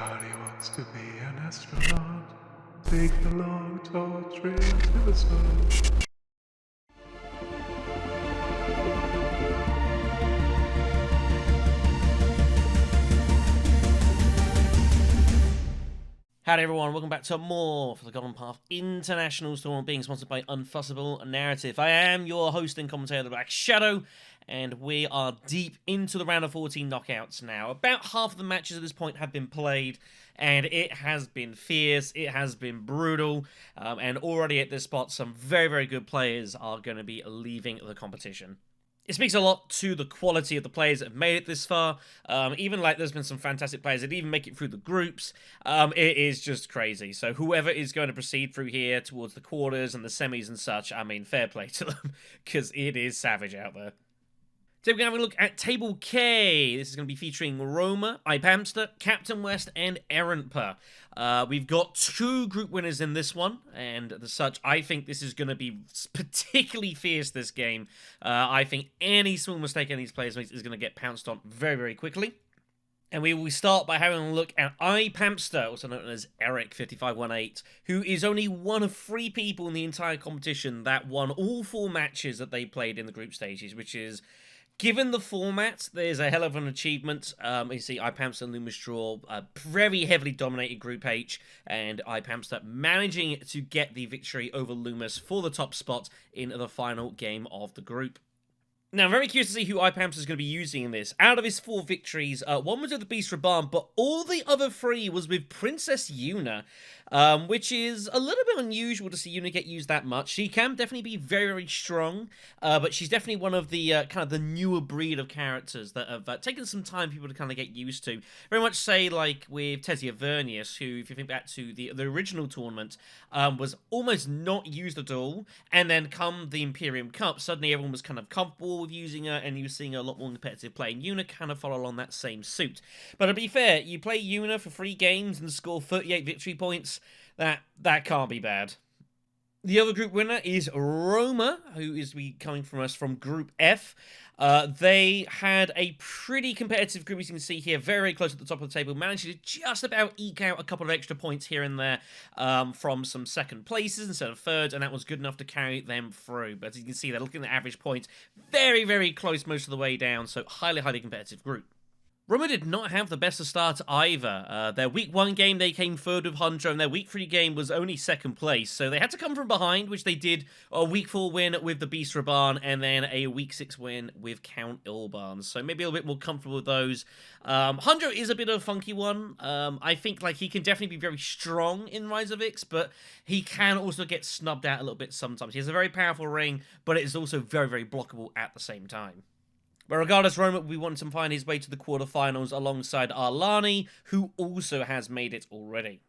Everybody wants to be an astronaut. Take the long, tall train to the sun. Howdy everyone, welcome back to more for the Golden Path International Tournament being sponsored by Unfussable Narrative. I am your host and commentator, the BlackShadow, and we are deep into the round of 14 knockouts now. About half of the matches at this point have been played, and it has been fierce, it has been brutal, and already at this spot some very, very good players are going to be leaving the competition. It speaks a lot to the quality of the players that have made it this far. Even like there's been some fantastic players that even make it through the groups. It is just crazy. So whoever is going to proceed through here towards the quarters and the semis and such, I mean, fair play to them, because it is savage out there. So we're going to have a look at Table K. This is going to be featuring Roma, Ipamster, CptWest, and Errantpa. We've got two group winners in this one, and as such, I think this is going to be particularly fierce, this game. I think any small mistake any of these players make is going to get pounced on very, very quickly. And we will start by having a look at Ipamster, also known as Eric5518, who is only one of 3 people in the entire competition that won all 4 matches that they played in the group stages, which is... Given the format, there's a hell of an achievement. You see Ipamster and Loomis draw a very heavily dominated Group H, and Ipamster managing to get the victory over Loomis for the top spot in the final game of the group. Now, I'm very curious to see who Ipamster is going to be using in this. Out of his 4 victories, one was with the Beast Raban, but all the other 3 was with Princess Yuna, which is a little bit unusual to see Yuna get used that much. She can definitely be very, very strong, but she's definitely one of the kind of the newer breed of characters that have taken some time for people to kind of get used to. Very much say like with Tessia Vernius, who, if you think back to the original tournament, was almost not used at all, and then come the Imperium Cup, suddenly everyone was kind of comfortable with using her, and you were seeing a lot more competitive play, and Yuna kind of follow along that same suit. But to be fair, you play Yuna for 3 games and score 38 victory points, that can't be bad. The other group winner is Roma, who is coming from us from Group F. They had a pretty competitive group, as you can see here, very, very close at the top of the table, managed to just about eke out a couple of extra points here and there from some second places instead of third, and that was good enough to carry them through. But as you can see, they're looking at the average points, very, very close most of the way down, so highly, highly competitive group. Roma did not have the best of start either. Their Week 1 game, they came third with Hunter, and their Week 3 game was only second place. So they had to come from behind, which they did. A Week 4 win with the Beast Raban, and then a Week 6 win with Count Ilban. So maybe a little bit more comfortable with those. Hunter is a bit of a funky one. I think like he can definitely be very strong in Rise of X, but he can also get snubbed out a little bit sometimes. He has a very powerful ring, but it is also very, very blockable at the same time. But regardless, Roma will be wanting to find his way to the quarterfinals alongside Arlani, who also has made it already.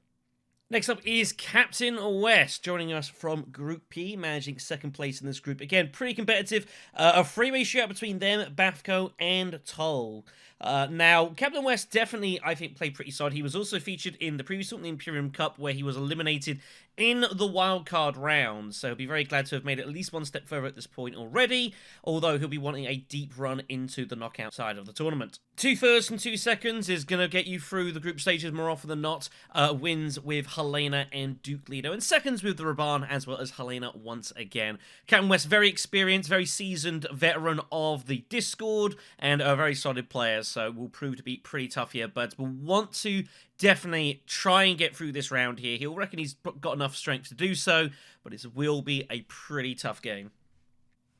Next up is CptWest, joining us from Group P, managing second place in this group. Again, pretty competitive. A 3-way shootout between them, Bafco, and Toll. Now, CptWest definitely, I think, played pretty solid. He was also featured in the previous tournament, the Imperium Cup, where he was eliminated in the wildcard round. So he'll be very glad to have made it at least one step further at this point already, although he'll be wanting a deep run into the knockout side of the tournament. 2 firsts and 2 seconds is going to get you through the group stages more often than not. Wins with Helena and Duke Lido, and seconds with the Raban as well as Helena once again. CptWest, very experienced, very seasoned veteran of the Discord, and a very solid player, so will prove to be pretty tough here, but will want to definitely try and get through this round here. He'll reckon he's got enough strength to do so, but it will be a pretty tough game.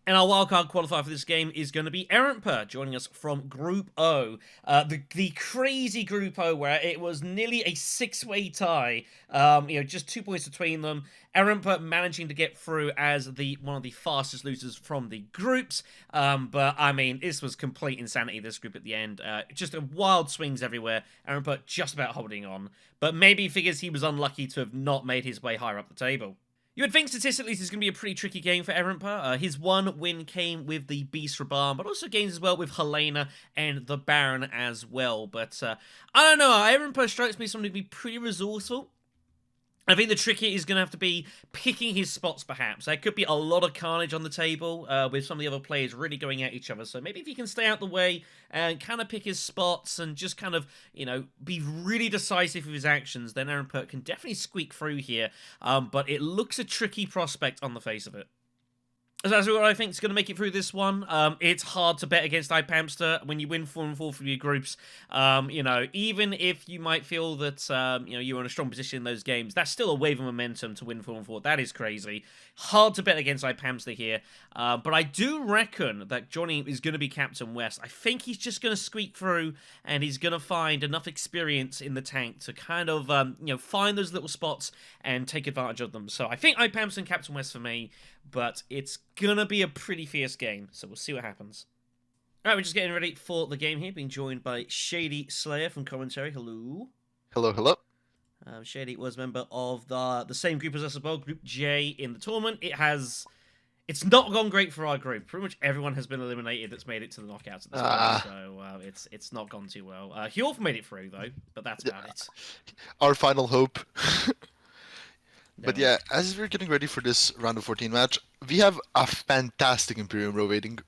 And our wildcard qualifier for this game is going to be Errantpa, joining us from Group O. The crazy Group O, where it was nearly a 6-way tie. Just 2 points between them. Errantpa managing to get through as one of the fastest losers from the groups. But, I mean, this was complete insanity, this group at the end. Just wild swings everywhere. Errantpa just about holding on. But maybe he figures he was unlucky to have not made his way higher up the table. You would think statistically this is going to be a pretty tricky game for Errantpa. His one win came with the Beast Raban, but also gains as well with Helena and the Baron as well. But I don't know, Errantpa strikes me as something to be pretty resourceful. I think the trick here is going to have to be picking his spots, perhaps. There could be a lot of carnage on the table with some of the other players really going at each other. So maybe if he can stay out the way and kind of pick his spots and just kind of, be really decisive with his actions, then Errantpa can definitely squeak through here. But it looks a tricky prospect on the face of it. So that's what I think is going to make it through this one. It's hard to bet against Ipamster when you win 4-4 from your groups. Even if you might feel that you're in a strong position in those games, that's still a wave of momentum to win 4-4. That is crazy. Hard to bet against Ipamster here. But I do reckon that Johnny is going to be CptWest. I think he's just going to squeak through, and he's going to find enough experience in the tank to kind of find those little spots and take advantage of them. So I think Ipamster and CptWest for me. But it's gonna be a pretty fierce game, so we'll see what happens. Alright, we're just getting ready for the game here, being joined by ShadySlayer from commentary. Hello. Hello, hello. Shady was a member of the same group as us as well, Group J in the tournament. It's not gone great for our group. Pretty much everyone has been eliminated that's made it to the knockouts at this point, so it's not gone too well. Hjorth made it through, though, but that's about it. Our final hope. But No. yeah, as we're getting ready for this round of 14 match, we have a fantastic Imperium row waiting.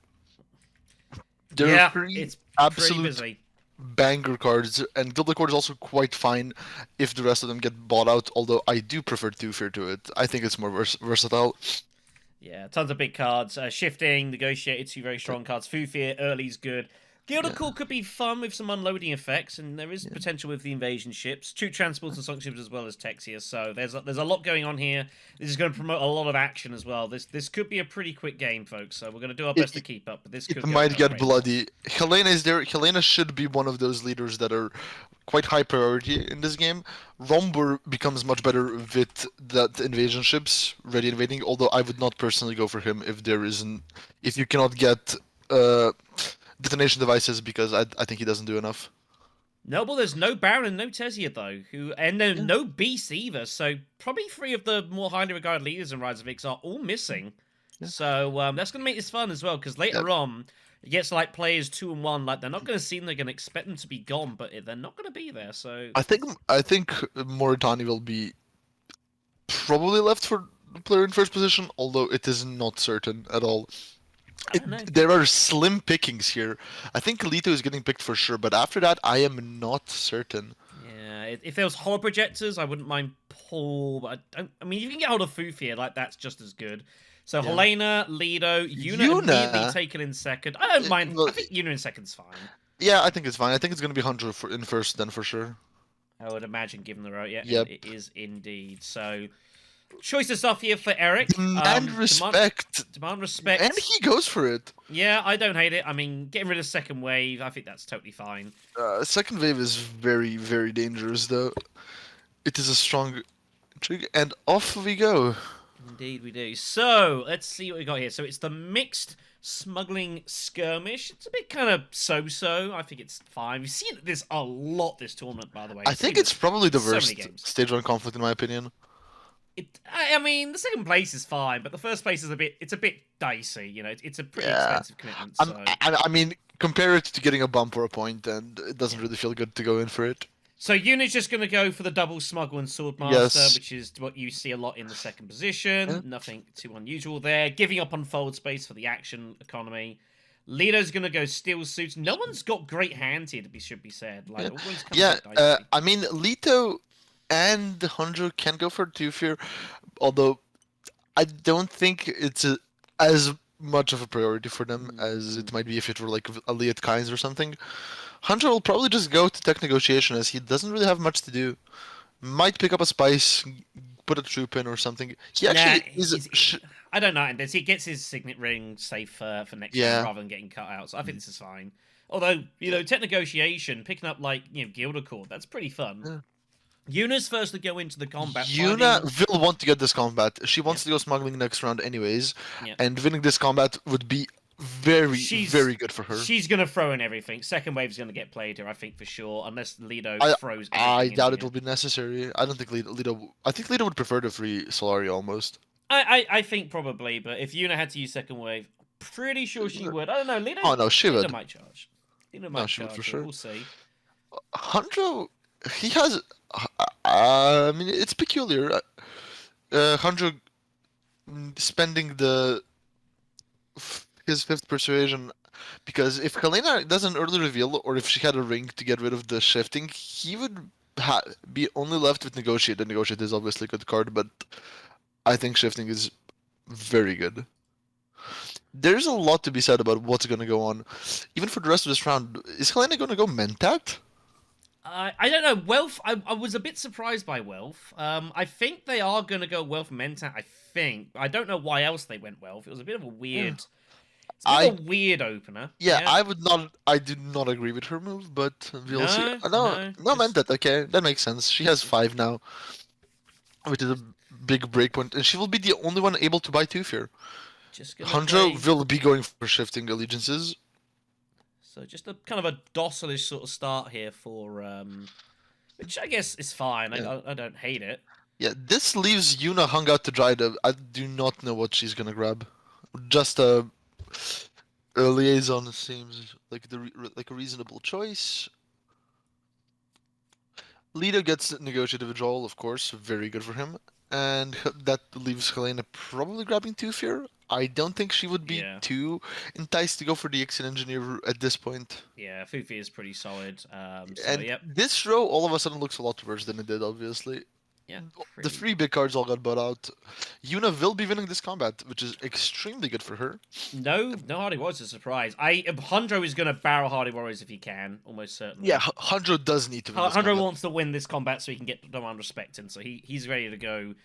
There are three it's pretty absolute busy. banger cards, and Guild Accord is also quite fine if the rest of them get bought out, although I do prefer Two-Fear to it. I think it's more versatile. Yeah, tons of big cards. Shifting, Negotiated, two very strong cards. Fear, early's good. Guild Accord could be fun with some unloading effects, and there is potential with the invasion ships. Troop transports and sunk ships as well as Texia, so there's a lot going on here. This is going to promote a lot of action as well. This could be a pretty quick game, folks, so we're going to do our best to keep up, but this could It might get bloody. Helena is there. Helena should be one of those leaders that are quite high priority in this game. Rombur becomes much better with that invasion ships ready invading, although I would not personally go for him if you cannot get detonation devices, because I think he doesn't do enough. No, well, there's no Baron and no Tesia, though, no Beast either, so probably three of the more highly regarded leaders in Rise of X are all missing. Yeah. So that's going to make this fun as well, because later on, it gets like players 2 and 1, like they're not going to see them, they're going to expect them to be gone, but they're not going to be there, so... I think Moritani will be probably left for the player in first position, although it is not certain at all. There are slim pickings here. I think Leto is getting picked for sure, but after that, I am not certain. Yeah, if there was holo projectors, I wouldn't mind Paul, but I mean, you can get hold of Fufia, like that's just as good. So Helena, Lido, Yuna immediately taken in second. I don't mind. I think Yuna in second's fine. Yeah, I think it's fine. I think it's going to be Hunter in first then for sure. I would imagine, given the row. Yeah, it is indeed. So... choice of stuff here for Eric. Demand respect. Demand respect. And he goes for it. Yeah, I don't hate it. I mean, getting rid of second wave, I think that's totally fine. Second wave is very, very dangerous, though. It is a strong trigger, and off we go. Indeed we do. So, let's see what we got here. So, it's the mixed smuggling skirmish. It's a bit kind of so-so. I think it's fine. We've seen this a lot this tournament, by the way. I think it's probably the worst stage 1 conflict, in my opinion. I mean, the second place is fine, but the first place is a bit dicey, you know, it's a pretty expensive commitment. So. I mean, compare it to getting a bump or a point, and it doesn't really feel good to go in for it. So Yuna's just going to go for the double smuggle and swordmaster, which is what you see a lot in the second position. Yeah. Nothing too unusual there. Giving up on fold space for the action economy. Lito's going to go steel suits. No one's got great hands here, should be said. Like, I mean, Lito and Hunter can go for Two-Fear, although I don't think it's as much of a priority for them as it might be if it were like Aliyat Kynes or something. Hunter will probably just go to tech negotiation, as he doesn't really have much to do. Might pick up a spice, put a troop in or something. He actually I don't know, and he gets his signet ring safe for next time rather than getting cut out, so I think this is fine. Although, tech negotiation, picking up like, Guild Accord, that's pretty fun. Yeah. Yuna's first to go into the combat. Yuna will want to get this combat. She wants to go smuggling next round anyways, and winning this combat would be very good for her. She's going to throw in everything. Second wave's going to get played here, I think, for sure, unless Lido throws everything I doubt it will be necessary. I don't think Lido... I think Lido would prefer to free Solari almost. I think probably, but if Yuna had to use second wave, pretty sure she would. I don't know, Lido... Oh, no, she would. Lido might charge. Lido might charge, for sure. We'll see. Hanjo, he has... I mean, it's peculiar. Hundred spending his fifth persuasion, because if Helena does an early reveal, or if she had a ring to get rid of the shifting, he would be only left with negotiate. And negotiate is obviously a good card, but I think shifting is very good. There's a lot to be said about what's going to go on, even for the rest of this round. Is Helena going to go Mentat? I don't know. Wealth, I was a bit surprised by Wealth. I think they are going to go Wealth Mentat, I think. I don't know why else they went Wealth. It was a bit of a weird... It's a bit of a weird opener. Yeah, I do not agree with her move, but we'll see. No, just... Mentat, okay, that makes sense. She has 5 now, which is a big breakpoint, and she will be the only one able to buy Two-Fear. Hanjo will be going for shifting allegiances. So just a kind of a docile-ish sort of start here for, which I guess is fine. Yeah. I don't hate it. Yeah, this leaves Yuna hung out to dry. I do not know what she's gonna grab. Just a liaison seems like a reasonable choice. Lido gets negotiated withdrawal, of course, very good for him, and that leaves Helena probably grabbing Two-Fear. I don't think she would be too enticed to go for the Exit Engineer at this point. Yeah, Fufi is pretty solid. This row all of a sudden looks a lot worse than it did, obviously. Yeah, the 3 big cards all got bought out. Yuna will be winning this combat, which is extremely good for her. No Hardy Warriors is a surprise. Hanjo is going to barrel Hardy Warriors if he can, almost certainly. Yeah, Hanjo does need to win Hanjo wants to win this combat so he can get demand respect in, so he's ready to go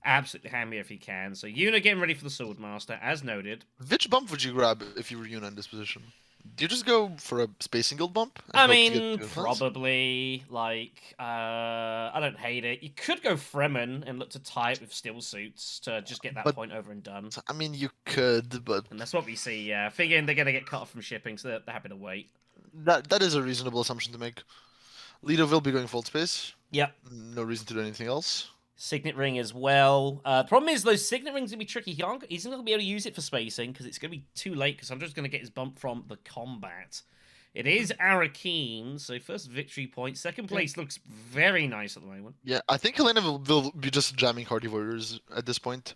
absolutely ham here if he can. So Yuna getting ready for the Swordmaster, as noted. Which bump would you grab if you were Yuna in this position? Do you just go for a Spacing Guild bump? I mean, probably, like, I don't hate it. You could go Fremen and look to tie it with Steel Suits to just get that point over and done. I mean, you could, but... And that's what we see, yeah. Figuring they're going to get cut off from shipping, so they're happy to wait. That is a reasonable assumption to make. Lido will be going full space. Yep. No reason to do anything else. Signet Ring as well. The problem is, those Signet Rings are going to be tricky. He's not going to be able to use it for spacing, because it's going to be too late, because I'm just going to get his bump from the combat. It is Arakeen, so first victory point. Second place looks very nice at the moment. Yeah, I think Helena will be just jamming Hardy Warriors at this point.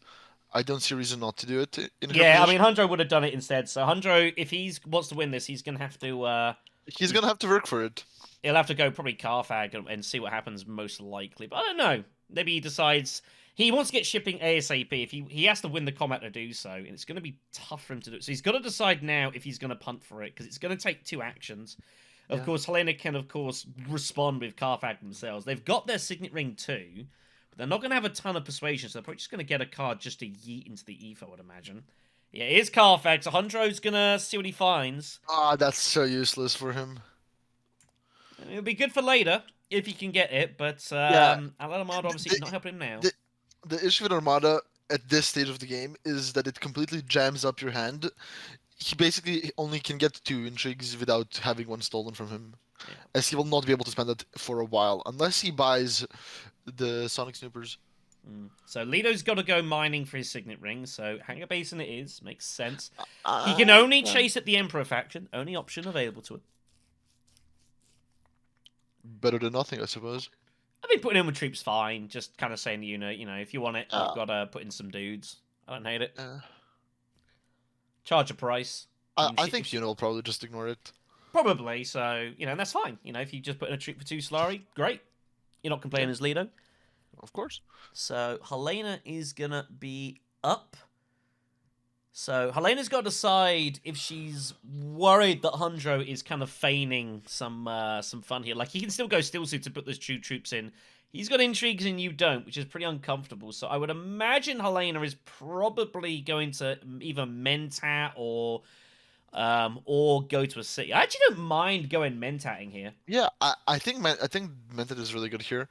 I don't see a reason not to do it. I mean, Hanjo would have done it instead. So Hanjo, if he wants to win this, he's going to have to... he's going to have to work for it. He'll have to go probably Carthag and see what happens most likely. But I don't know. Maybe he decides he wants to get shipping ASAP. If he has to win the combat to do so, and it's going to be tough for him to do. So he's got to decide now if he's going to punt for it, because it's going to take 2 actions. Of course, Helena can, of course, respond with Carthag themselves. They've got their Signet Ring too, but they're not going to have a ton of persuasion, so they're probably just going to get a card just to yeet into the ether, I would imagine. Yeah, it is Carthag, so Hanjo's going to see what he finds. Ah, that's so useless for him. It'll be good for later, if he can get it, but Armada obviously not helping him now. The issue with Armada at this stage of the game is that it completely jams up your hand. He basically only can get 2 intrigues without having 1 stolen from him. Yeah. As he will not be able to spend that for a while, unless he buys the Sonic Snoopers. So Lido's got to go mining for his Signet Ring, so Hangar Basin it is. Makes sense. He can only chase at the Emperor faction, only option available to him. Better than nothing, I suppose. I think putting in with troops fine. Just kind of saying to Yuna, you know, if you want it, you've got to put in some dudes. I don't hate it. Charge a price. I think Yuna will probably just ignore it. Probably, so, you know, and that's fine. You know, if you just put in a troop for 2 Solari, great. You're not complaining as Lido. Of course. So, Helena is going to be up. So, Helena's got to decide if she's worried that Hanjo is kind of feigning some fun here. Like, he can still go Steel Suit to put those 2 troops in. He's got intrigues and you don't, which is pretty uncomfortable. So, I would imagine Helena is probably going to either Mentat or go to a city. I actually don't mind going Mentatting here. Yeah, I think Mentat is really good here.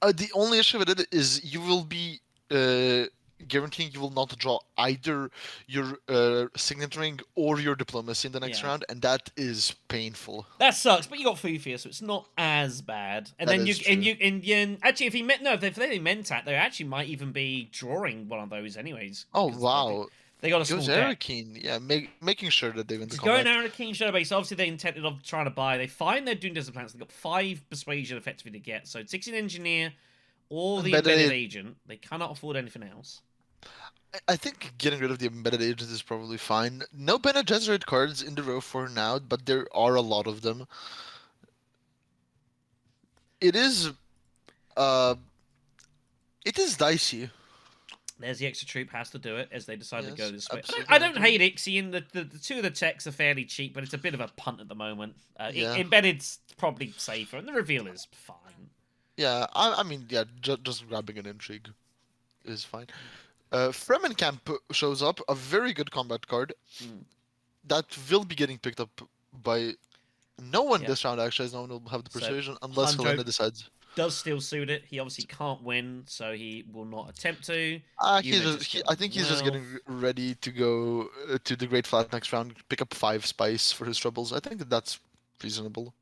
The only issue with it is you will be guaranteeing you will not draw either your Signet Ring or your Diplomacy in the next round, and that is painful. That sucks, but you got Fufia, so it's not as bad. And then actually, if they Mentat, they actually might even be drawing one of those anyways. Oh wow! They got a small Goes debt. Arakeen, yeah, making sure that they win the Just going combat. Aarakeen Shadow Base, obviously they intended on trying to buy. They find they're doing desert plants. They've got 5 persuasion effectively to get. So 16 engineer or the embedded agent. They cannot afford anything else. I think getting rid of the embedded agents is probably fine. No Bene Gesserit cards in the row for now, but there are a lot of them. It is, uh, it is dicey. There's the extra troop has to do it as they decide to Yes, go this way. absolutely I don't have to. hate it, seeing the 2 of the techs are fairly cheap, but it's a bit of a punt at the moment. Yeah. Embedded's probably safer, and the reveal is fine. Yeah, I mean, yeah, just grabbing an intrigue is fine. Fremenkamp shows up, a very good combat card Mm. that will be getting picked up by no one Yeah. this round, actually, as no one will have the So, persuasion unless Hanjo Helena decides. does still suit it. He obviously can't win, so he will not attempt to. I Yuna think he's just getting ready to go to the Great Flat next round, pick up 5 spice for his troubles. I think that's reasonable.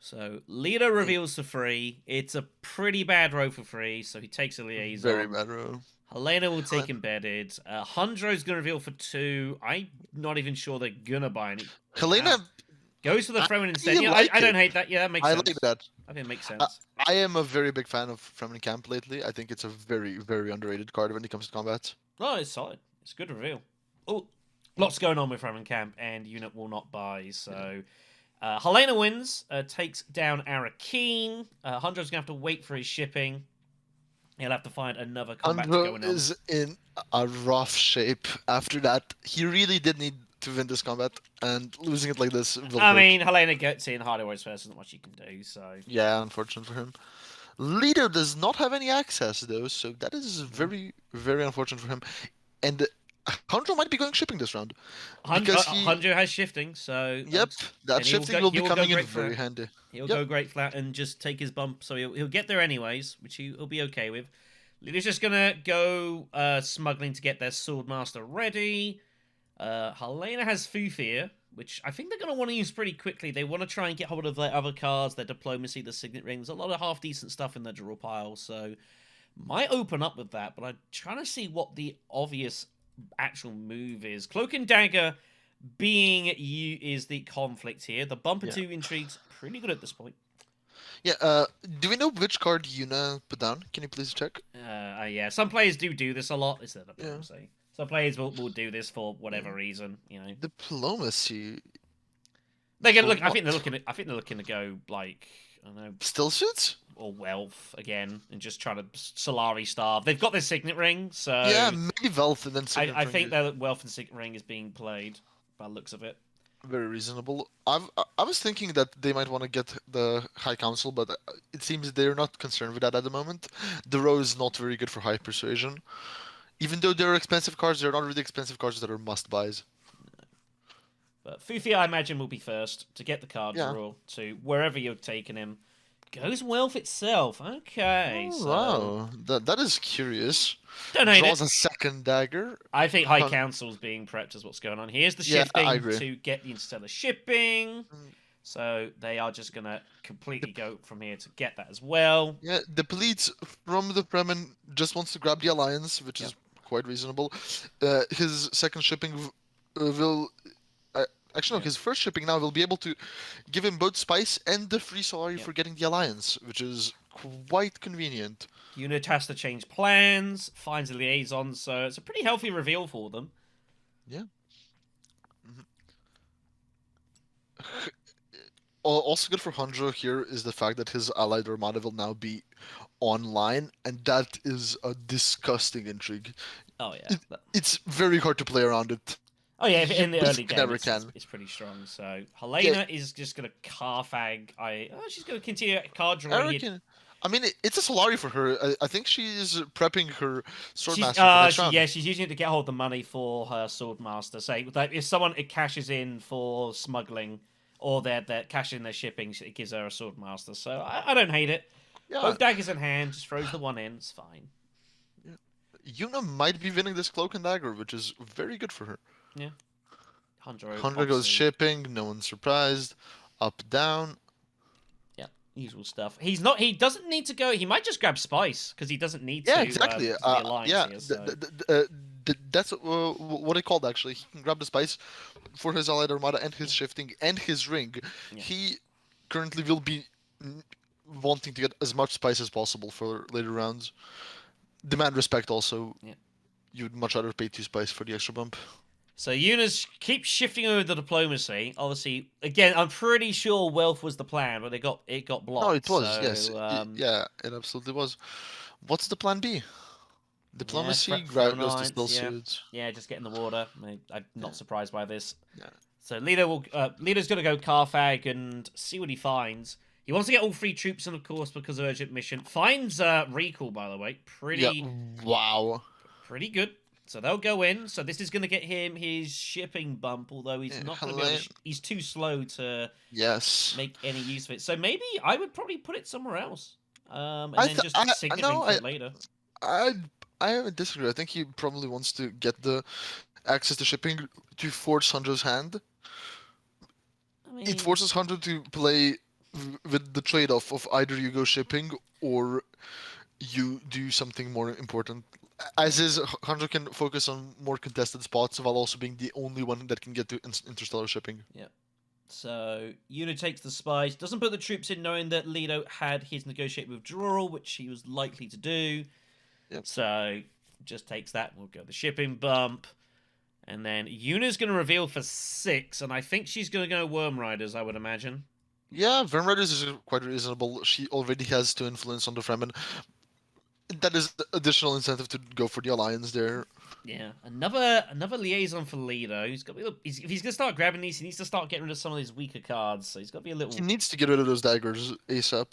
So Leader reveals to 3. It's a pretty bad row for 3, so he takes a liaison. Very bad row. Helena will take embedded. Hanjo's gonna reveal for 2. I'm not even sure they're gonna buy any. Helena Goes for the Fremen instead. you Yeah, like I don't it. hate that. Yeah, that makes I sense. like that. I think it makes sense. I am a very big fan of Fremenkamp lately. I think it's a very, very underrated card when it comes to combat. Oh, it's solid. It's a good reveal. Oh, lots going on with Fremen Camp, and unit will not buy. So Helena wins, takes down Arakeen. Hanjo's gonna have to wait for his shipping. He'll have to find another combat to go Andro on. is in a rough shape after that. He really did need to win this combat, and losing it like this will I hurt. mean, Helena gets in hard always first. There's not much you can do. So Yeah, unfortunate for him. Leader does not have any access though, so that is very, very unfortunate for him. And Hanjo might be going shipping this round. Because Hanjo has shifting, so Yep, that and he will shifting go- will he be will go coming in great very flat. handy. He'll Yep. go great flat and just take his bump, so he'll get there anyways, which he'll be okay with. Leader's just gonna go smuggling to get their Swordmaster ready. Helena has Fufir, which I think they're gonna want to use pretty quickly. They want to try and get hold of their other cards, their diplomacy, the signet rings, a lot of half decent stuff in their draw pile, so might open up with that. But I'm trying to see what the obvious actual move is. Cloak and Dagger being you is the conflict here. The bumper 2 intrigue's pretty good at this point. Yeah, do we know which card Yuna put down? Can you please check? Yeah, some players do this a lot. Is that the Yeah. diplomacy? Some players will do this for whatever reason, you know. Diplomacy. They're gonna For look. I think what? they're looking to go like I don't know, Still suits? or wealth again, and just try to Solari starve. They've got their signet ring, so Yeah, maybe wealth and then Signet I Ring think is that wealth and signet ring is being played by the looks of it. very reasonable. I was thinking that they might want to get the High Council, but it seems they're not concerned with that at the moment. The row is not very good for high persuasion. Even though they're expensive cards, they're not really expensive cards that are must-buys. But Fufi, I imagine, will be first to get the card Yeah. draw to wherever you're taking him. Goes wealth itself. Okay, Oh, so wow, that is curious. don't hate Draws it. a second dagger. I think High Hun- Council's being prepped as what's going on. Here's the Yeah, I shifting agree. to get the interstellar shipping. Mm. So they are just gonna completely go from here to get that as well. Yeah, the police from the Fremen just wants to grab the alliance, which is quite reasonable. His second shipping will. Actually, no, Yeah. his first shipping now will be able to give him both spice and the free Solari Yeah. for getting the alliance, which is quite convenient. Unit has to change plans, finds a liaison, so it's a pretty healthy reveal for them. Yeah. Also good for Hanjo here is the fact that his allied Armada will now be online, and that is a disgusting intrigue. Oh yeah. It's very hard to play around it. Oh yeah, if in the You early game, never it's, can. it's pretty strong. So Helena is just gonna Carfag. She's gonna continue card drawing. American. I mean, it's a Solari for her. I think she is prepping her She's, Swordmaster for next round. yeah, she's using it to get hold of the money for her Swordmaster. Say like if someone it cashes in for smuggling or they're cashing their shipping, it gives her a Swordmaster. So I don't hate it. Yeah, Both daggers in hand, just throws the one in. It's fine. Yuna might be winning this Cloak and Dagger, which is very good for her. Hanjo 100 goes shipping, no one's surprised. Up, down. Yeah. Usual stuff. He's not. He doesn't need to go. He might just grab spice because he doesn't need to. Yeah, exactly. 'Cause of the alliance Yeah, here, so. that's what I called actually. He can grab the spice for his allied armada and his shifting and his ring. Yeah. He currently will be wanting to get as much spice as possible for later rounds. Demand respect also. Yeah. You'd much rather pay 2 spice for the extra bump. So Eunice keeps shifting over the diplomacy. Obviously, again, I'm pretty sure wealth was the plan, but it got blocked. No, it was. So, Yes. Yeah, it absolutely was. What's the plan B? Diplomacy, throw goes to alliance, still yeah. suits. Yeah, just get in the water. I'm not surprised by this. Yeah. So Leader's going to go Carthag and see what he finds. He wants to get all 3 troops in, of course, because of urgent mission. Finds recall, by the way. Yeah. Wow. Pretty good. So they'll go in. So this is going to get him his shipping bump, although he's not going to be able to... He's too slow to make any use of it. So maybe I would probably put it somewhere else. And then just signaling for it later. I haven't disagreed. I think he probably wants to get the access to shipping to force Hanjo's hand. I mean, It forces Hanjo to play with the trade-off of either you go shipping or you do something more important. As is, Hanjo can focus on more contested spots while also being the only one that can get to interstellar shipping. Yeah. So, Yuno takes the spies, doesn't put the troops in knowing that Leto had his negotiated withdrawal, which he was likely to do. Yep. So, just takes that. We'll go the shipping bump. And then Yuna's going to reveal for 6, and I think she's going to go Worm Riders, I would imagine. Yeah, Worm Riders is quite reasonable. She already has 2 influence on the Fremen. That is additional incentive to go for the alliance there. Yeah, another liaison for Leto. He's got to be if he's going to start grabbing these, he needs to start getting rid of some of his weaker cards. So he's got to be a little. He needs to get rid of those daggers ASAP.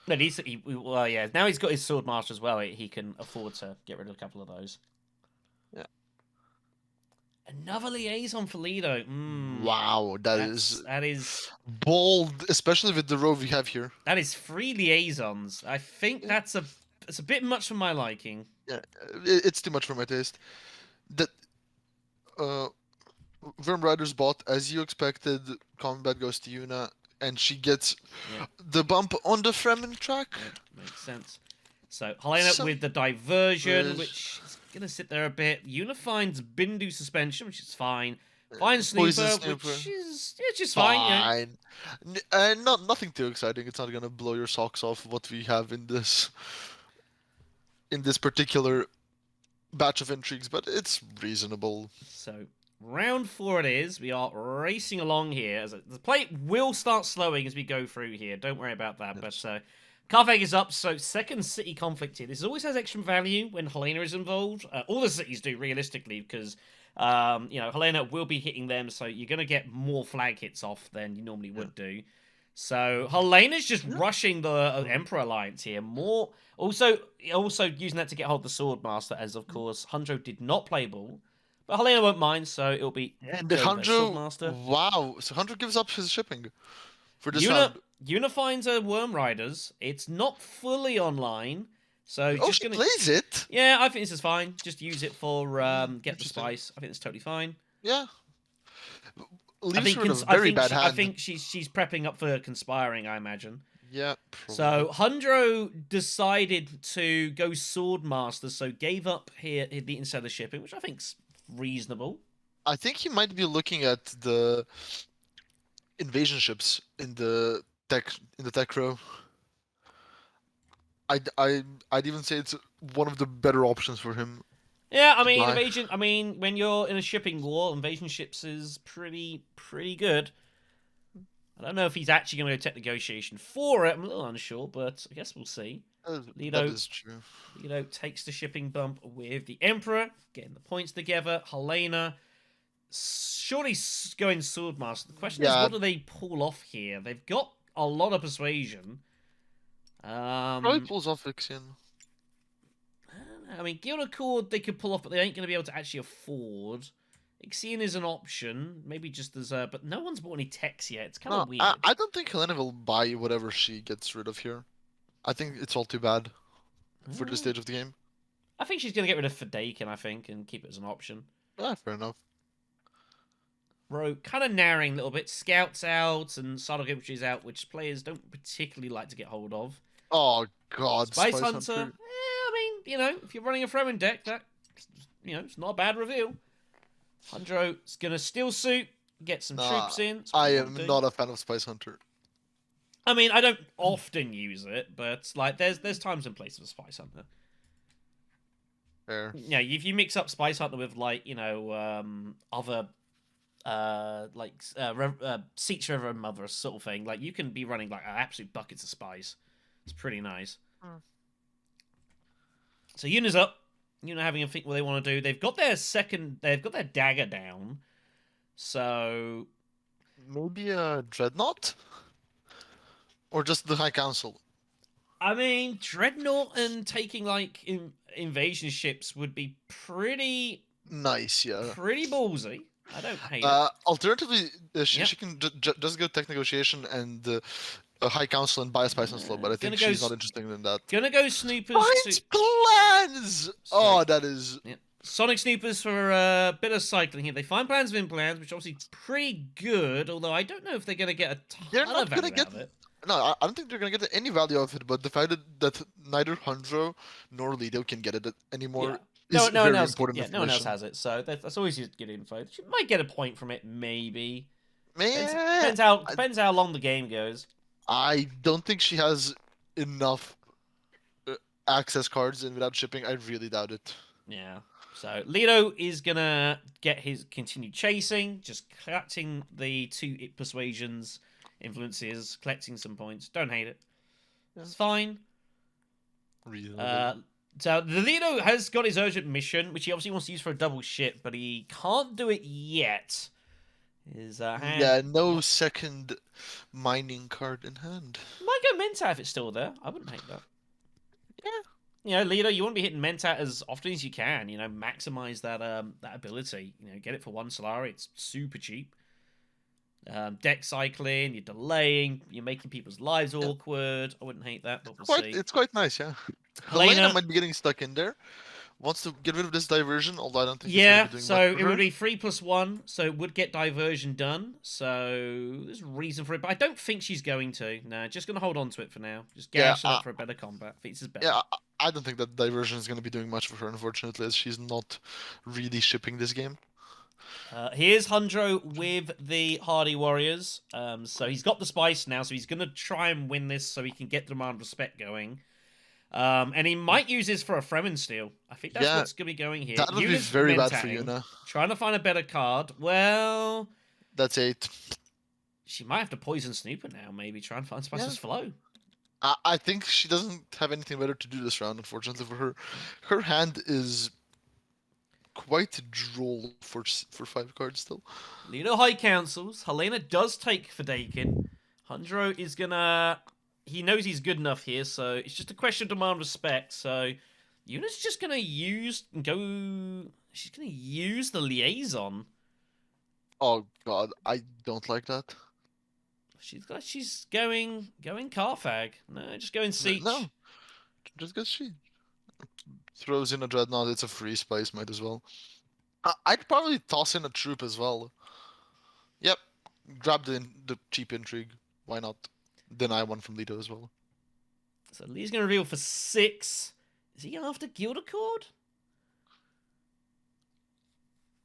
But well, yeah. Now he's got his Swordmaster as well. He can afford to get rid of a couple of those. Yeah. Another liaison for Leto. Wow, that is bold, especially with the row we have here. That is 3 liaisons. I think that's a bit much for my liking. Yeah, it's too much for my taste. That Worm Riders bot, as you expected, combat goes to Yuna, and she gets the bump on the Fremen track. Yeah, makes sense. So Helena with the diversion, which is gonna sit there a bit. Yuna finds Bindu suspension, which is fine. Finds Snooper, which is just fine. Yeah. Nothing too exciting. It's not gonna blow your socks off what we have in this particular batch of intrigues, but it's reasonable. So round 4 it is. We are racing along here. The play will start slowing as we go through here. Don't worry about that. Yes. But Carthag is up, so second city conflict here. This always has extra value when Helena is involved. All the cities do, realistically, because Helena will be hitting them, so you're going to get more flag hits off than you normally would do. So Helena's just rushing the Emperor Alliance here. Also using that to get hold of the Swordmaster, as of course Hanjo did not play ball. But Helena won't mind, so it'll be the Hanjo. Wow, so Hanjo gives up his shipping for this round. Yuna finds her Worm Riders. It's not fully online, so she plays it. Yeah, I think this is fine. Just use it for get the spice. I think it's totally fine. Yeah. I think she's prepping up for conspiring, I imagine. Yeah, probably. So Hundro decided to go Swordmaster, so gave up here instead of shipping, which I think's reasonable. I think he might be looking at the invasion ships in the tech row. I'd even say it's one of the better options for him. Yeah, I mean, invasion. I mean, when you're in a shipping war, invasion ships is pretty good. I don't know if he's actually going to go tech negotiation for it. I'm a little unsure, but I guess we'll see. That is true. Leto takes the shipping bump with the Emperor, getting the points together. Helena, surely going Swordmaster. The question is, what do they pull off here? They've got a lot of persuasion. Probably pulls off Ixion. I mean, Guild Accord they could pull off, but they ain't going to be able to actually afford. Ixion is an option, maybe just as a... But no one's bought any techs yet. It's kind of weird. I don't think Helena will buy whatever she gets rid of here. I think it's all too bad for this stage of the game. I think she's going to get rid of Fadakin, I think, and keep it as an option. Yeah, fair enough. row kind of narrowing a little bit. Scouts out and Subtle Infantry's out, which players don't particularly like to get hold of. Oh God, Spice Hunter. I mean, if you're running a Fremen deck, that it's not a bad reveal. Hundro's gonna steal suit, get some troops in. I am not a fan of Spice Hunter. I mean, I don't often use it, but like, there's times and places for Spice Hunter. Fair. Yeah, if you mix up Spice Hunter with like other Siege River and Mother sort of thing, like you can be running like absolute buckets of spice. It's pretty nice. So Yuna's up. Yuna having a think what they want to do. They've got their dagger down. So maybe a Dreadnought? Or just the High Council? I mean, Dreadnought and taking like invasion ships would be pretty nice, yeah. Pretty ballsy. I don't hate it. Alternatively, she can just go tech negotiation and High Council and buy a Spice and Slow, but I think she's not interested in that. Gonna go Snoopers. Find plans! Oh, that is... Yeah. Sonic Snoopers for a bit of cycling here. They find plans within plans, which are obviously pretty good, although I don't know if they're going to get a ton of value out of it. No, I don't think they're going to get any value out of it, but the fact that neither Hundro nor Lido can get it anymore is very important information. No one else has it, so that's always good info. She might get a point from it, maybe. Depends how long the game goes. I don't think she has enough access cards in without shipping. I really doubt it. Yeah. So Lido is gonna get his continued chasing, just collecting the 2 persuasions, influences, collecting some points. Don't hate it. It's fine. Really. So the Lido has got his urgent mission, which he obviously wants to use for a double ship, but he can't do it yet. No second mining card in hand. Might go Mentat if it's still there. I wouldn't hate that. Yeah. Lido, you want to be hitting Mentat as often as you can. Maximize that that ability. Get it for 1 Solari. It's super cheap. Deck cycling, you're delaying, you're making people's lives awkward. I wouldn't hate that, but we'll see. It's quite nice, yeah. Helena might be getting stuck in there. Wants to get rid of this diversion, although I don't think he's going to be doing so much it would be 3+1, so it would get diversion done. So there's a reason for it, but I don't think she's going to. No, just going to hold on to it for now. Just gash it up for a better combat. Thinks it's better. Yeah, I don't think that diversion is going to be doing much for her, unfortunately, as she's not really shipping this game. Here's Hundro with the Hardy Warriors. So he's got the spice now, so he's going to try and win this so he can get the demand respect going. And he might use this for a Fremen steal. I think that's what's going to be going here. That would be very bad for Yuna. Trying to find a better card. Well... That's 8. She might have to poison Snooper now, maybe. Try and find Spice's Flow. I think she doesn't have anything better to do this round, unfortunately for her. Her hand is quite droll for 5 cards still. Lido High Councils. Helena does take for Dakin. Hundro is gonna... He knows he's good enough here, so it's just a question of demand respect. So Yuna's just gonna use She's gonna use the liaison. Oh god, I don't like that. She's going Carthag. No, just going Siege. No, just go Siege. Throws in a Dreadnought. It's a free spice. Might as well. I'd probably toss in a troop as well. Yep, grab the cheap intrigue. Why not? Deny one from Lido as well. So Lee's going to reveal for 6. Is he after Gildacord?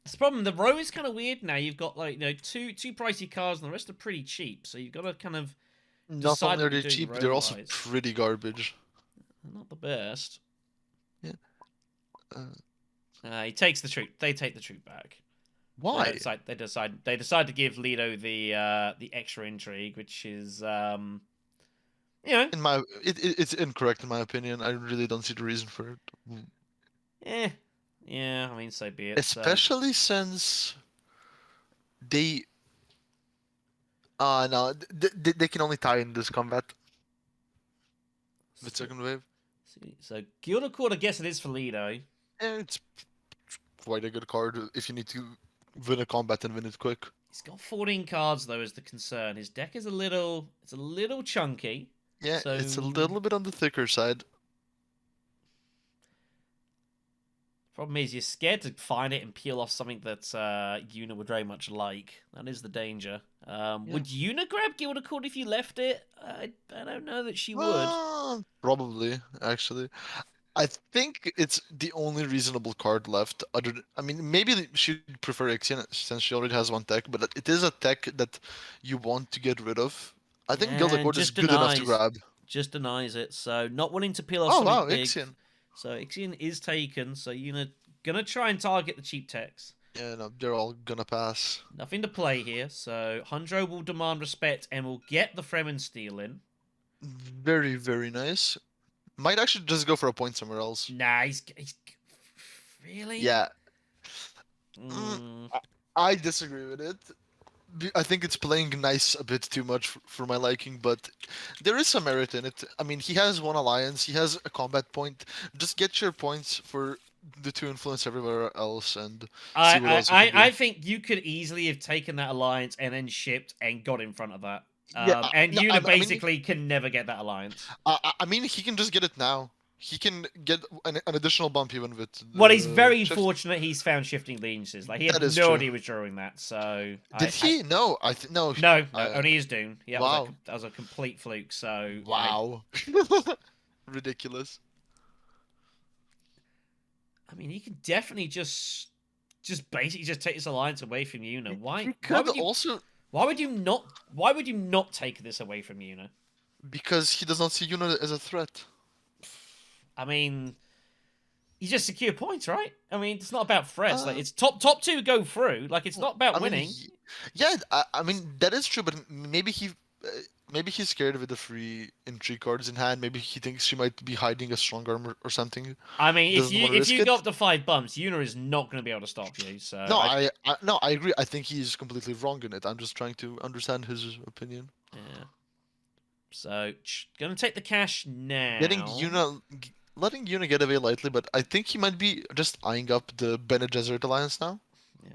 That's the problem. The row is kind of weird now. You've got like two pricey cards, and the rest are pretty cheap. So you've got to kind of decide. Not only are they cheap, they're also pretty garbage. Not the best. Yeah. He takes the troop. They take the troop back. Why? They decide to give Lido the extra intrigue, which is it's incorrect in my opinion. I really don't see the reason for it. Yeah. I mean, so be it. Especially since they they can only tie in this combat. The second wave. So Gildacord, I guess it is for Lido. Yeah, it's quite a good card if you need to win a combat and win it quick. He's got 14 cards though, is the concern. His deck is a little chunky. Yeah, it's a little bit on the thicker side. Problem is, you're scared to find it and peel off something that Yuna would very much like. That is the danger. Would Yuna grab Gildacord if you left it? I don't know that she would. Probably, actually. I think it's the only reasonable card left. I mean, maybe she'd prefer Ixion since she already has one tech, but it is a tech that you want to get rid of. I think Yeah, Gildacord is just good enough to denies. grab. Just denies it. So not wanting to peel off Oh something wow, big. Ixion. So Ixion is taken. So Yuna gonna try and target the cheap techs. Yeah, no, they're all gonna pass. Nothing to play here. So Hundro will demand respect and will get the Fremen steal in. Very, very nice. Might actually just go for a point somewhere else. Nah, he's really. Yeah, Mm. I disagree with it. I think it's playing nice a bit too much for my liking, but there is some merit in it. I mean, he has one alliance, he has a combat point. Just get your points for the to influence everywhere else and see what else you can do. I think you could easily have taken that alliance and then shipped and got in front of that. Yeah, and no, Yuna I mean, basically can never get that alliance. I mean, he can just get it now. He can get an additional bump even with. Well, he's very shift. fortunate he's found shifting allegiances. Like he had That is no true. idea he was drawing that. So Did he? No, no. No, only his Dune. Yeah, Wow. that was a complete fluke. So Wow. Ridiculous. I mean, he can definitely just basically just take this alliance away from Yuna. Why? He Why could would you? also Why would you not? Why would you not take this away from Yuna? because he does not see Yuna as a threat. I mean, you just secure points, right? I mean, it's not about threats. Like it's top two go through. Like it's not about I mean, winning. yeah, I mean that is true, but maybe he's scared with the free intrigue cards in hand. Maybe he thinks she might be hiding a strong armor or something. I mean, if Doesn't wanna risk you it. go up to 5 bumps, Yuna is not going to be able to stop you. So No, I agree. I think he's completely wrong in it. I'm just trying to understand his opinion. yeah. So gonna take the cash now. Letting Yuna get away lightly, but I think he might be just eyeing up the Bene Gesserit alliance now. Yeah.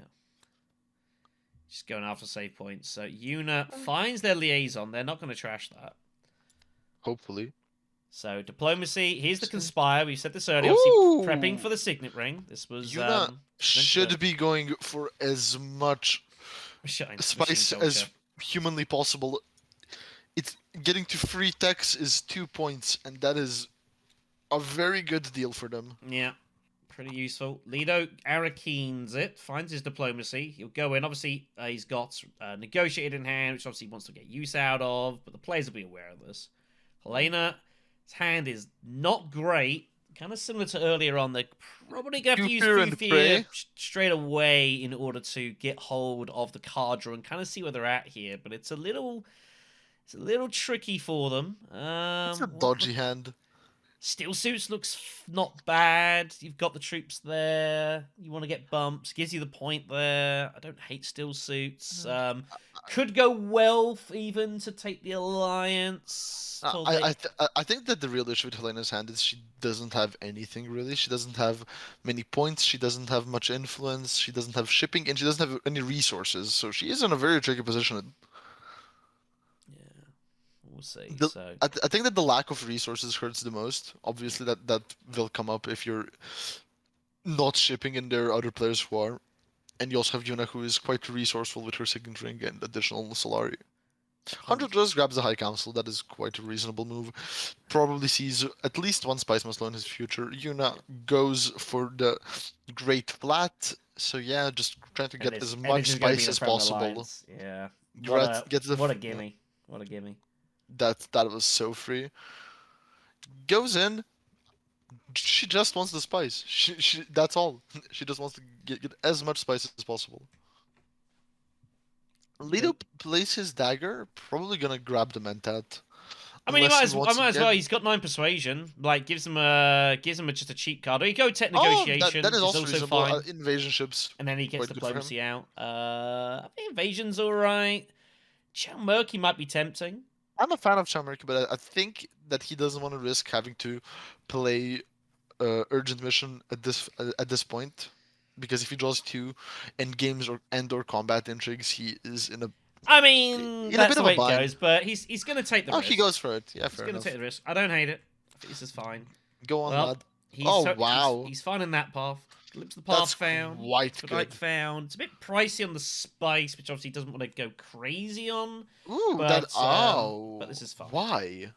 Just going after save points. So Yuna finds their liaison. They're not going to trash that. Hopefully. So diplomacy. Here's the conspire. We said this earlier. Ooh! Obviously prepping for the signet ring. This was Yuna should be going for as much spice as humanly possible. It's getting to 3 techs is 2 points, and that is a very good deal for them. Yeah, pretty useful. Lido Arakeens it, finds his diplomacy. He'll go in. Obviously, he's got negotiated in hand, which obviously he wants to get use out of, but the players will be aware of this. Helena's hand is not great. Kind of similar to earlier on. They're probably going to have to use Fear straight away in order to get hold of the card draw and kind of see where they're at here, but it's a little tricky for them. It's a dodgy hand. Steel suits looks not bad. You've got the troops there. You want to get bumps. Gives you the point there. I don't hate steel suits. Could go well even to take the alliance. I think that the real issue with Helena's hand is she doesn't have anything really. She doesn't have many points. She doesn't have much influence. She doesn't have shipping, and she doesn't have any resources. So she is in a very tricky position. We'll see. I think that the lack of resources hurts the most. Obviously, that will come up if you're not shipping and there are other players who are. And you also have Yuna, who is quite resourceful with her signet ring and additional Solari. 100 just grabs the High Council. That is quite a reasonable move. Probably sees at least one Spice Muscle in his future. Yuna goes for the Great Flat. So yeah, just trying to get as much spice as possible. Alliance. Yeah. What a gimme. What a gimme. That was so free. Goes in. She just wants the spice. She that's all. She just wants to get as much spice as possible. Lido plays his dagger. Probably gonna grab the Mentat. I mean, he might as well. He's got 9 persuasion. Like, gives him just a cheap card. Or he go tech negotiation. That is also reasonable. Fine. Invasion ships. And then he gets diplomacy out. I think invasion's all right. Chow Murky might be tempting. I'm a fan of Chow Murky, but I think that he doesn't want to risk having to play urgent mission at this point, because if he draws 2 end games or combat intrigues, he is in a. I mean, that's the way it goes, but he's going to take the risk. Oh, he goes for it. Yeah, he's going to take the risk. I don't hate it. I think this is fine. Go on, lad. wow. He's finding that path. Glimpse of the path That's found. quite Expedite good. found. It's a bit pricey on the spice, which obviously he doesn't want to go crazy on. Ooh, But but this is fine. Why?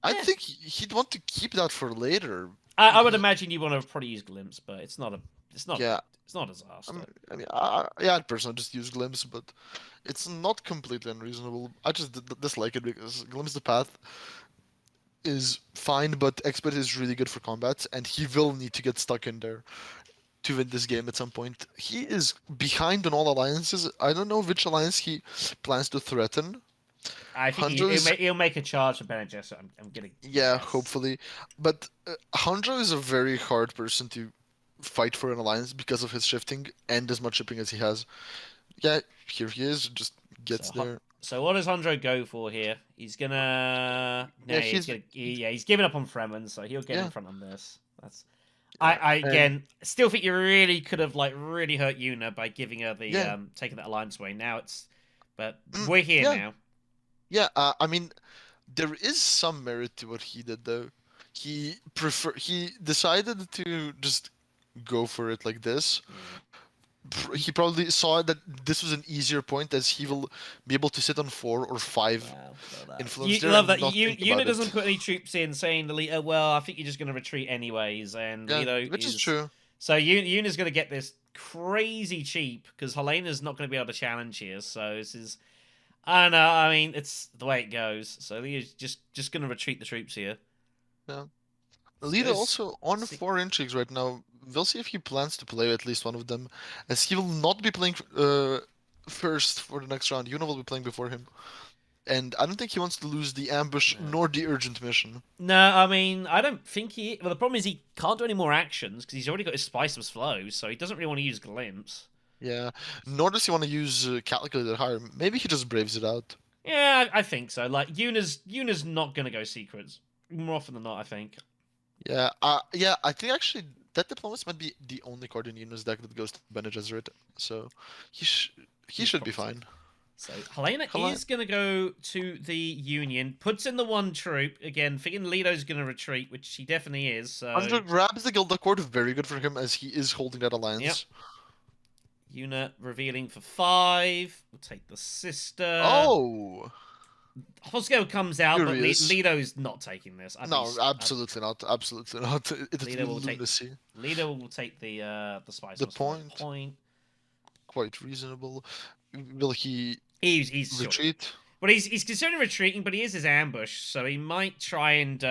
I Yeah. think he'd want to keep that for later. I would imagine you want to probably use glimpse, but it's not Yeah. it's not a disaster. Yeah, I'd personally just use glimpse, but it's not completely unreasonable. I just dislike it because glimpse the path is fine, but expert is really good for combat, and he will need to get stuck in there to win this game at some point. He is behind on all alliances. I don't know which alliance he plans to threaten. I think he'll make a charge for Bene Gesserit. I'm gonna Yeah, guess. hopefully. But Hanjo is a very hard person to fight for an alliance because of his shifting and as much shipping as he has. Yeah, here he is, just gets there. So what does Hondro go for here? He's gonna he's giving up on Fremen, so he'll get in front on this. That's I again still think you really could have like really hurt Yuna by giving her the taking that alliance away. Now but we're here now. Yeah, I mean, there is some merit to what he did though. He decided to just go for it like this. He probably saw that this was an easier point, as he will be able to sit on 4 or 5 influence. You love that. Yuna doesn't put any troops in, saying to Leto, well, I think you're just going to retreat anyways. And Leto which is true. So Yuna's going to get this crazy cheap, because Helena's not going to be able to challenge here. So this is... I don't know, I mean, it's the way it goes. So Leo's just going to retreat the troops here. Yeah. Leto also on 4 intrigues right now. We'll see if he plans to play at least one of them, as he will not be playing first for the next round. Yuna will be playing before him. And I don't think he wants to lose the ambush nor the urgent mission. No, I mean, I don't think he... Well, the problem is he can't do any more actions, because he's already got his Spiceless Flows, so he doesn't really want to use Glimpse. Yeah, nor does he want to use Calculated Hire. Maybe he just braves it out. Yeah, I think so. Like, Yuna's not going to go secrets. More often than not, I think. Yeah, I think actually that Diplomacy might be the only card in Yuna's deck that goes to Bene Gesserit, so he should be fine. So Helena is going to go to the Union, puts in the 1 troop, again, thinking Leto's going to retreat, which he definitely is. So... Andrew grabs the Guild Accord, very good for him, as he is holding that alliance. Yep. Yuna revealing for 5. We'll take the sister. Oh! Hosgo comes out, but Leto's not taking this. Absolutely not. Absolutely not. It's lunacy. Leto will take the spice. The point. Quite reasonable. Will he he's retreat? Sure. Well, he's considering retreating, but he is his ambush, so he might try and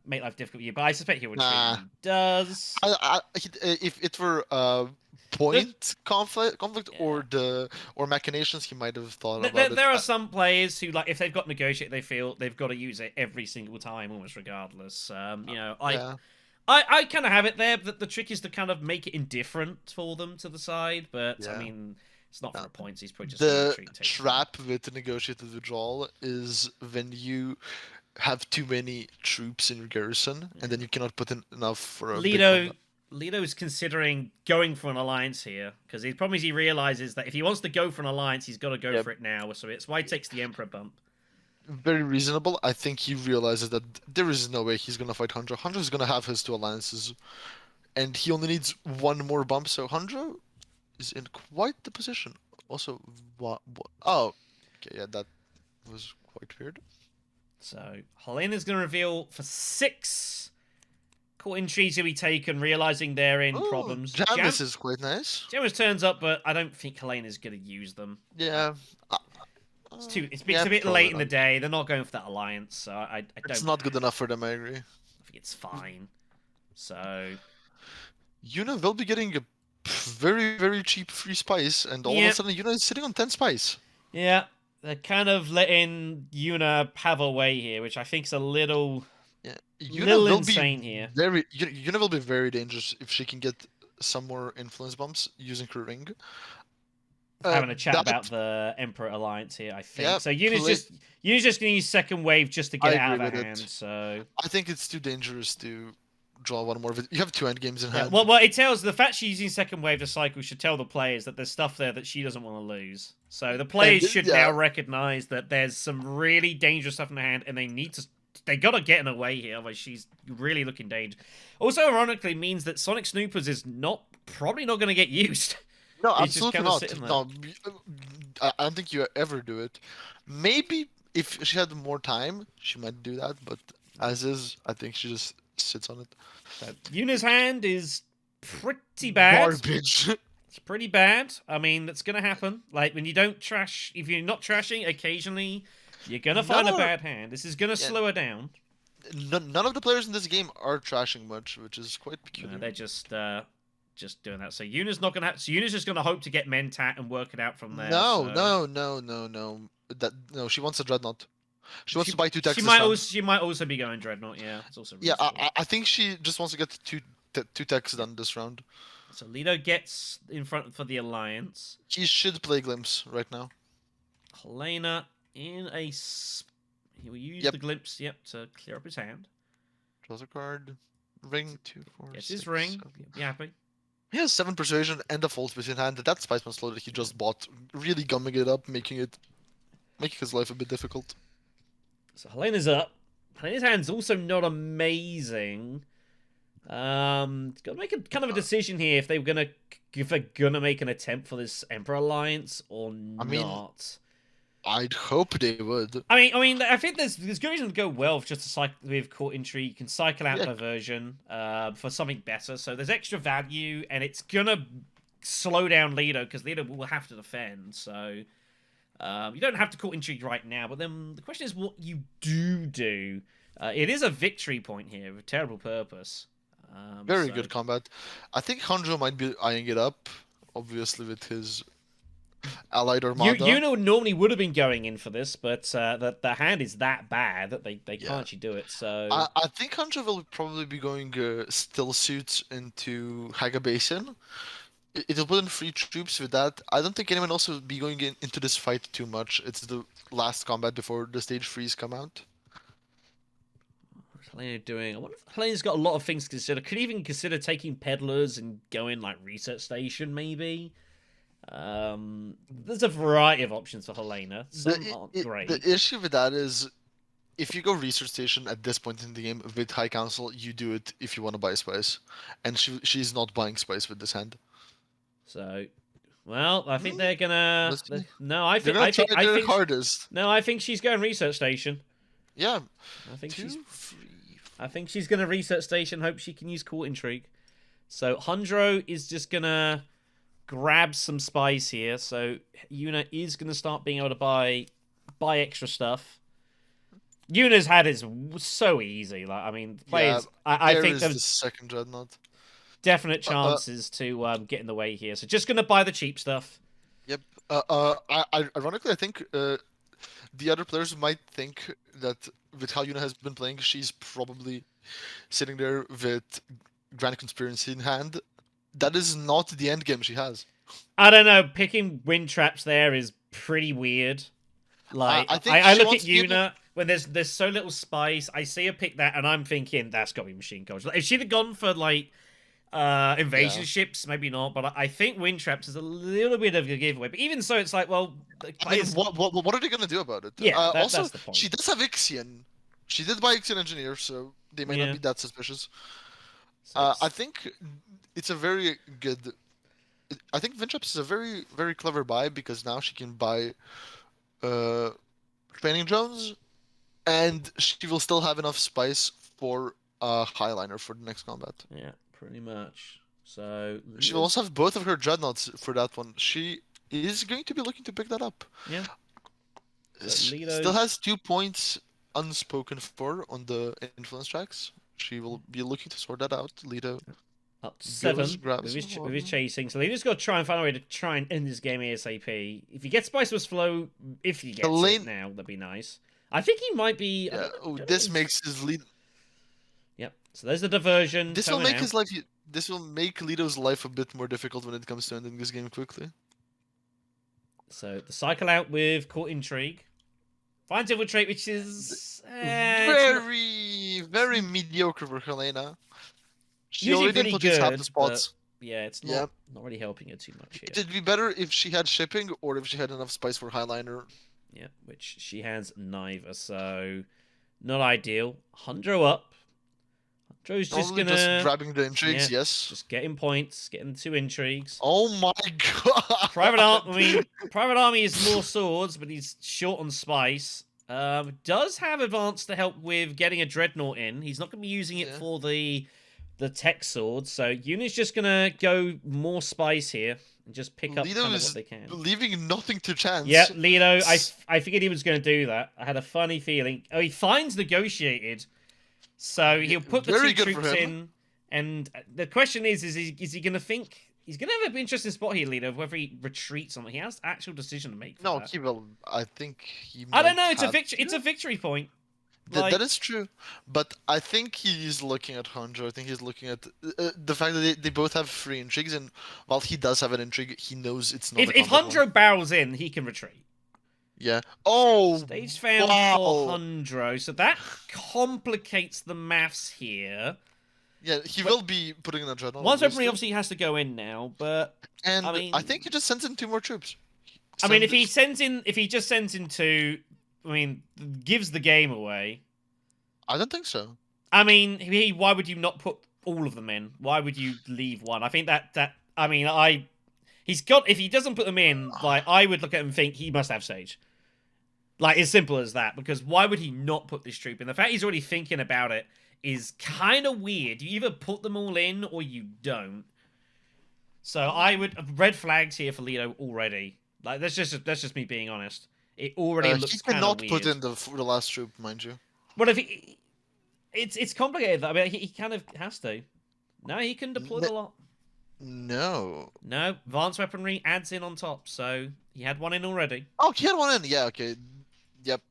make life difficult for you. But I suspect he'll retreat. He does. If it were point conflict or machinations, he might have thought about it. There are some players who, like, if they've got negotiate, they feel they've got to use it every single time, almost regardless. I kind of have it there, but the trick is to kind of make it indifferent for them to the side. But I mean, it's not for points. He's probably just the trap with the negotiated withdrawal is when you have too many troops in your garrison, and then you cannot put in enough for a Leto's considering going for an alliance here, because the problem is he realizes that if he wants to go for an alliance, he's got to go for it now. So it's why he takes the Emperor bump. Very reasonable. I think he realizes that there is no way he's going to fight Hanjo. Hanjo is going to have his 2 alliances, and he only needs 1 more bump. So Hanjo is in quite the position. Also, oh, okay, yeah, that was quite weird. So Helena's going to reveal for 6. Caught intrigues to be taken, realizing they're in problems. Jamis is quite nice. Jamis turns up, but I don't think Helena's going to use them. Yeah. It's a bit late in the day. They're not going for that alliance, so I don't... It's not good enough for them, I agree. I think it's fine. So... Yuna will be getting a very, very cheap free spice, and all of a sudden Yuna is sitting on 10 spice. Yeah, they're kind of letting Yuna have her way here, which I think is a little... Yeah, Yuna will insane here. Yuna will be very dangerous if she can get some more influence bumps using her ring. Having a chat about the Emperor Alliance here, I think. So Yuna's just going to use second wave just to get it out of her hand. So I think it's too dangerous to draw 1 more. You have 2 endgames in hand. Well, it tells the fact she's using second wave to cycle should tell the players that there's stuff there that she doesn't want to lose. So the players should now recognize that there's some really dangerous stuff in the hand, and they need to they got to get in her way here, otherwise she's really looking dangerous. Also, ironically, means that Sonic Snoopers is probably not going to get used. No, He's just absolutely kinda not. sitting there. No, I don't think you ever do it. Maybe if she had more time, she might do that. But as is, I think she just sits on it. So, Yuna's hand is pretty bad. Garbage. It's pretty bad. I mean, that's going to happen. Like, when you don't trash... If you're not trashing, occasionally, you're going to find a bad hand. This is going to slow her down. None of the players in this game are trashing much, which is quite peculiar. They're just doing that. So Yuna's not going to... So Yuna's just going to hope to get Mentat and work it out from there. No, so... no. She wants a Dreadnought. She wants to buy 2 techs. She might also be going Dreadnought, yeah. It's also I think she just wants to get two techs done this round. So Lido gets in front for the Alliance. He should play Glimpse right now. Helena in a... He will use the Glimpse, to clear up his hand. Draws a card. Ring, 2, 4, Gets 6, his ring. 7. Be happy. He has 7 Persuasion and a Fault Within hand. That Spiceman slow that he just bought, really gumming it up, making his life a bit difficult. So Helena's up. Helena's hand's also not amazing. Got to make a kind of a decision here if they're gonna make an attempt for this Emperor Alliance or not. I'd hope they would. I mean, I think there's good reason to go well just with Court Intrigue. You can cycle out Diversion for something better. So there's extra value, and it's gonna slow down Lido because Lido will have to defend. So you don't have to Court Intrigue right now. But then the question is what you do. It is a victory point here with terrible purpose. Very good combat. I think Hanjo might be eyeing it up, obviously with his allied armada. Yuna normally would have been going in for this, but the hand is that bad that they can't actually do it. So I think Hanjo will probably be going still suits into Haga Basin. It'll put in 3 troops with that. I don't think anyone else will be going into this fight too much. It's the last combat before the stage 3s come out. Helena doing? I wonder if Helena's got a lot of things to consider. Could even consider taking peddlers and going like research station maybe. There's a variety of options for Helena. Some aren't great. The issue with that is, if you go research station at this point in the game with High Council, you do it if you want to buy spice, and she's not buying spice with this hand. So, well, I think they're gonna. No, I think hardest. No, I think she's going research station. Yeah, I think she's gonna research station. Hope she can use Court Intrigue. So Hundro is just gonna grab some spice here. So Yuna is gonna start being able to buy extra stuff. Yuna's had is so easy. Like, I mean, players. I think there's the second Dreadnought. Definite chances to get in the way here. So just gonna buy the cheap stuff. Yep. Ironically, I think the other players might think that with how Yuna has been playing, she's probably sitting there with Grand Conspiracy in hand. That is not the end game she has. I don't know. Picking wind traps there is pretty weird. Like I look at Yuna when there's so little spice. I see her pick that, and I'm thinking that's got to be machine culture. If she'd have gone for like invasion ships, maybe not. But I think wind traps is a little bit of a giveaway. But even so, it's like, well, what are they gonna do about it? Yeah, also, that's the point. She does have Ixion. She did buy Ixion Engineer, so they may not be that suspicious. So I think it's a very good. I think Vintraps is a very, very clever buy because now she can buy training drones, and she will still have enough spice for a Highliner for the next combat. Yeah, pretty much. So she will also have both of her dreadnoughts for that one. She is going to be looking to pick that up. Yeah. Still has 2 points unspoken for on the influence tracks. She will be looking to sort that out. Lido up to 7 with his chasing. So Lido's got to try and find a way to try and end this game ASAP. If he gets Spiceless Flow, if he gets it now, that'd be nice. I think he might be. Yeah. This makes his lead. Yep. So there's the diversion. This will make his life. This will make Lido's life a bit more difficult when it comes to ending this game quickly. So the cycle out with Court Intrigue. Finds Infiltrate, which is very mediocre for Helena. She usually already pretty good, half the spots. Yeah, it's not really helping her too much here. It'd be better if she had shipping or if she had enough spice for Highliner. Yeah, which she has neither. So Not ideal. Hundro up. Hundro's just Probably gonna just grabbing the intrigues, yeah, yes. just getting points, getting 2 intrigues. Oh my god! Private Army is more swords, but he's short on spice. Does have advance to help with getting a dreadnought in. He's not going to be using it for the tech sword, so Yuna's just going to go more spice here and just pick up Lido kind of is what they can. leaving nothing to chance. Yep, Lido. I figured he was going to do that. I had a funny feeling. Oh, he finds negotiated, so he'll put the Very 2 good for troops him. in. And the question is he going to think? He's going to have an interesting spot here, Lido, of whether he retreats on it. He has actual decision to make. For No, that. he will. I think he. I don't know. might It's a have victory. to. It's a victory point. That is true, but I think he's looking at Hanjo. I think he's looking at the fact that they both have 3 intrigues, and while he does have an intrigue, he knows it's not. If Hundro barrels in, he can retreat. Yeah. Oh. Stage found for Hundro, so that complicates the maths here. Yeah, he will be putting in a dreadnought. Once opening, obviously, he has to go in now, but and I mean, I think he just sends in 2 more troops. I mean, if he just sends in 2, I mean, gives the game away. I don't think so. I mean, why would you not put all of them in? Why would you leave one? I think that I mean, he's got, if he doesn't put them in, like, I would look at him and think he must have stage. Like, as simple as that, because why would he not put this troop in? The fact he's already thinking about it is kind of weird. You either put them all in or you don't. So I would, red flags here for Lido already. Like, that's just me being honest. It already looks kind of weird. He cannot put in the last troop, mind you. But if it's complicated. I mean, he kind of has to. No, he can deploy the lot. No. No, advanced weaponry adds in on top, so he had one in already. Oh, he had one in. Yeah. Okay. Yep.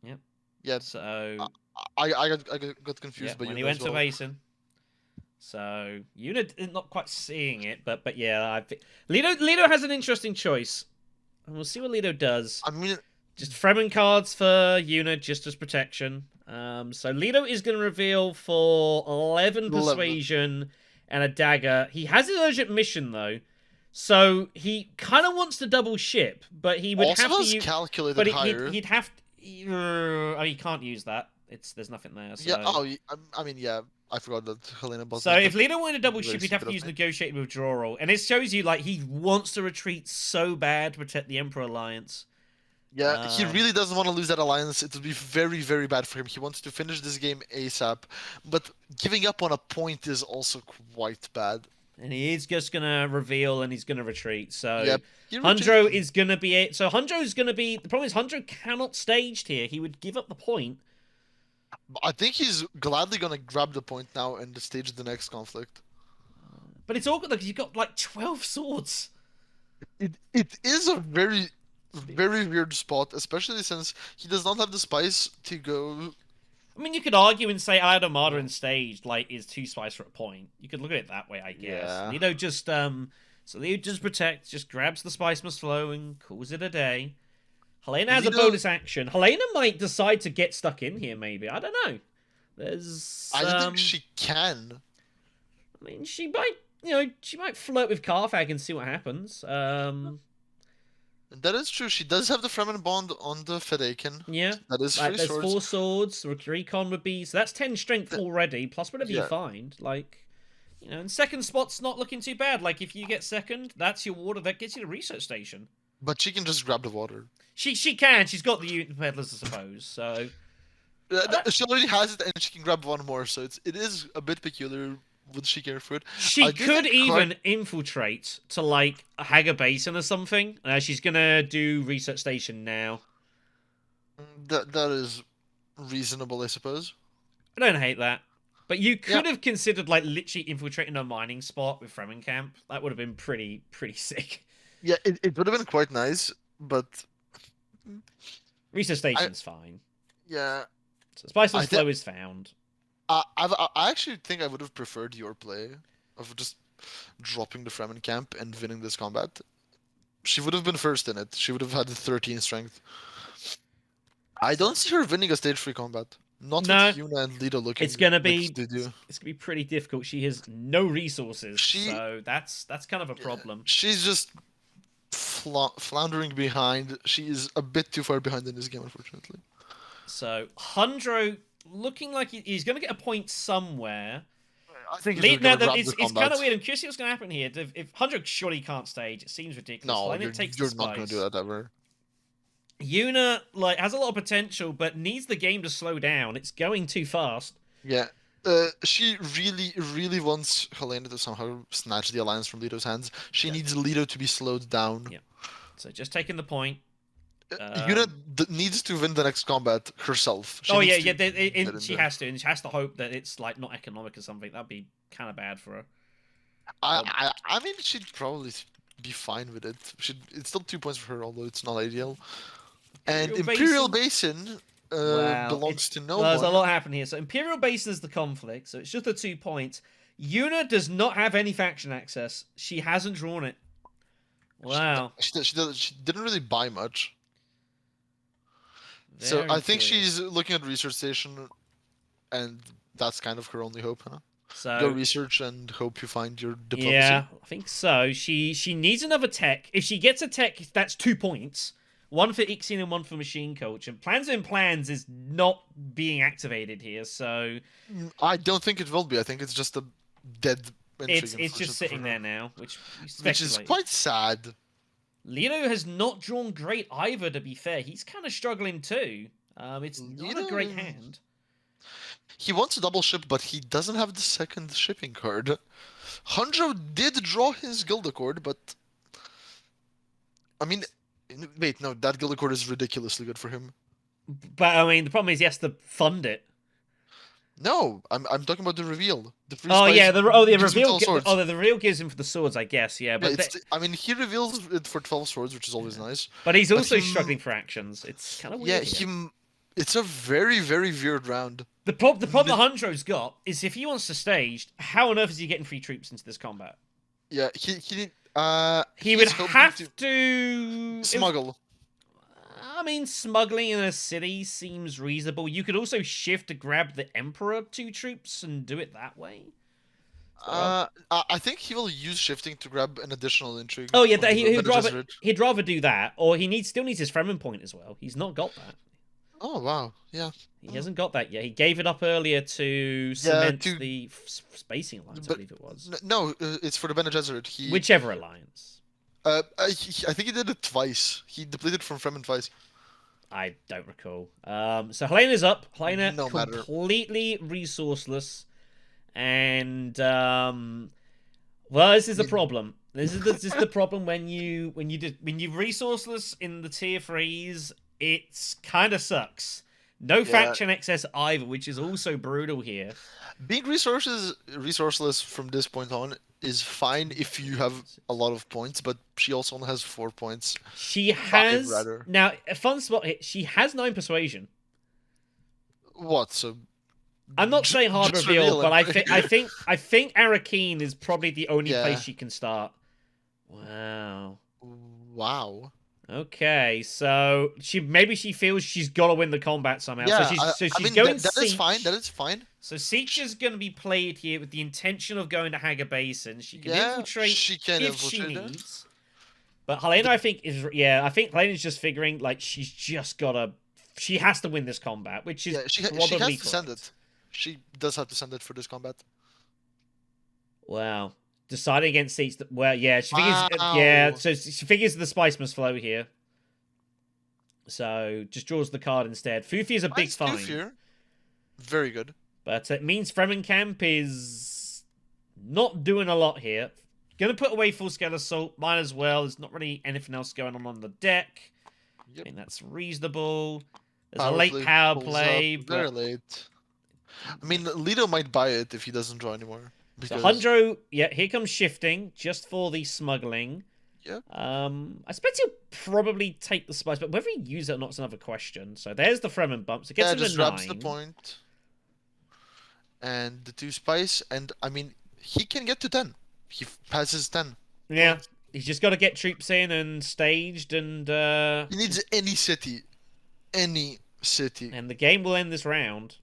Yep. Yeah. So I got confused. yeah, But when he went to Basin. So Una not quite seeing it, but yeah, Lido has an interesting choice, and we'll see what Lido does. I mean, just Fremen cards for Una, just as protection. So Lido is going to reveal for 11 persuasion and a dagger. He has an urgent mission though, so he kind of wants to double ship, but he would also have to has use. calculated But higher. he'd have. Oh, he can't use that. There's nothing there. So. Yeah. Oh, I mean, yeah. I forgot that Helena bought. So if Lido wanted to double Very ship, he'd have to stupid use of me. negotiated withdrawal, and it shows you like he wants to retreat so bad to protect the Emperor Alliance. Yeah, he really doesn't want to lose that alliance. It would be very, very bad for him. He wants to finish this game ASAP, but giving up on a point is also quite bad. And he is just gonna reveal, and he's gonna retreat. So Yep. Hundro is gonna be it. So Hundro is gonna be. The problem is Hundro cannot staged here. He would give up the point. I think he's gladly gonna grab the point now and stage the next conflict. But it's awkward because you've got like 12 swords. It is a very, very weird spot, especially since he does not have the spice to go. I mean, you could argue and say Iron Armada in staged like is 2 spice for a point. You could look at it that way, I guess. Yeah. Lido just so Lido just protects, just grabs the spice must flow and calls it a day. Helena has a bonus action. Helena might decide to get stuck in here, maybe. I don't know. There's. I don't think she can. I mean, she might. She might flirt with Carthag and see what happens. That is true. She does have the Fremen bond on the Fedaykin. Yeah. That is 3 there's swords. 4 swords. Recon would be. So that's 10 strength already, plus whatever you find. Like, and second spot's not looking too bad. Like, if you get second, that's your water. That gets you to research station. But she can just grab the water. She can. She's got the peddlers, I suppose. So. She already has it, and she can grab one more. So it is a bit peculiar. Would she care for it? She could even infiltrate to like a Hagar Basin or something. She's gonna do research station now. That is reasonable, I suppose. I don't hate that, but you could have considered like literally infiltrating a mining spot with Fremen camp. That would have been pretty sick. Yeah, it would have been quite nice, but research station's fine. Yeah. So Spiceless Flow is found. I actually think I would have preferred your play of just dropping the Fremen camp and winning this combat. She would have been first in it. She would have had 13 strength. I don't see her winning a stage 3 combat. Not with Yuna and Lido looking. It's gonna be do. It's gonna be pretty difficult. She has no resources, so that's kind of a problem. She's just floundering behind. She is a bit too far behind in this game, unfortunately. So Hundro looking like he's going to get a point somewhere. I think he's going to grab the it's combat. kind of weird. I'm curious what's going to happen here. If Hundro surely can't stage, it seems ridiculous. No, Helena you're takes not going to do that ever. Yuna has a lot of potential, but needs the game to slow down. It's going too fast. Yeah. She really wants Helena to somehow snatch the alliance from Lito's hands. She needs Lito to be slowed down. Yeah. So just taking the point. Yuna needs to win the next combat herself. She has to, and she has to hope that it's not economic or something. That'd be kind of bad for her. I mean, she'd probably be fine with it. It's still 2 points for her, although it's not ideal. And Imperial Basin belongs to no one. There's a lot happening here. So Imperial Basin is the conflict, so it's just the 2 points. Yuna does not have any faction access. She hasn't drawn it. Wow. She didn't really buy much. So I think she's looking at research station, and that's kind of her only hope, huh? So go research and hope you find your diplomacy. Yeah, I think so. She needs another tech. If she gets a tech, that's 2 points. One for Ixion and one for Machine Coach. And Plans and Plans is not being activated here, so I don't think it will be. I think it's just a dead entry. It's just sitting there now, which is quite sad. Lito has not drawn great either, to be fair. He's kind of struggling too. It's not a great hand. He wants a double ship, but he doesn't have the second shipping card. Hundro did draw his Guild Accord, but I mean, wait, no, that Guild Accord is ridiculously good for him. But I mean, the problem is he has to fund it. No, I'm talking about the reveal. The free the reveal. The reveal gives him for the swords, I guess. Yeah, but I mean, he reveals it for 12 swords, which is always nice. But he's also struggling for actions. It's kind of weird. Yeah, it's a very, very weird round. The problem that Hundro's got is if he wants to stage, how on earth is he getting free troops into this combat? Yeah, he would have to smuggle. I mean, smuggling in a city seems reasonable. You could also shift to grab the Emperor 2 troops and do it that way. I think he will use shifting to grab an additional intrigue. Oh yeah, he'd rather do that, or he still needs his Fremen point as well. He's not got that. Oh wow, yeah. He hasn't got that yet. He gave it up earlier to cement the spacing alliance, I believe it was. No, it's for the Bene Gesserit. Whichever alliance. I think he did it twice. He depleted from Fremen twice. I don't recall. So Helena's up. Helena completely resourceless, and this is the problem. This is the problem when you resourceless in the tier 3s. It's kind of sucks. No faction excess either, which is also brutal here. Being resourceless from this point on is fine if you have a lot of points, but she also only has 4 points. She has now a fun spot here. She has 9 persuasion. What? So I'm not saying hard reveal, but I think Arakeen is probably the only place she can start. Wow. Okay, so she feels she's got to win the combat somehow. Yeah, she's going. That is fine. That is fine. So Siege is going to be played here with the intention of going to Haga Basin. She can infiltrate if she needs. But Helena, I think Helena's just figuring she's just got to. She has to win this combat, which is she has to send it. She does have to send it for this combat. Wow. Deciding against seats that she figures so she figures the spice must flow here. So just draws the card instead. Fufi is a big find. Very good. But it means Fremen Camp is not doing a lot here. Gonna put away full scale assault, might as well. There's not really anything else going on the deck. Yep. I mean that's reasonable. There's a late power play. Very late. I mean Lito might buy it if he doesn't draw anymore. So Hundro, here comes shifting, just for the smuggling. Yeah. I expect he'll probably take the spice, but whether he uses it or not is another question. So there's the Fremen bumps. It gets him just to 9. grabs the point. And the 2 spice, and I mean, he can get to 10. He passes 10. Yeah. He's just got to get troops in and staged, and he needs any city. Any city. And the game will end this round.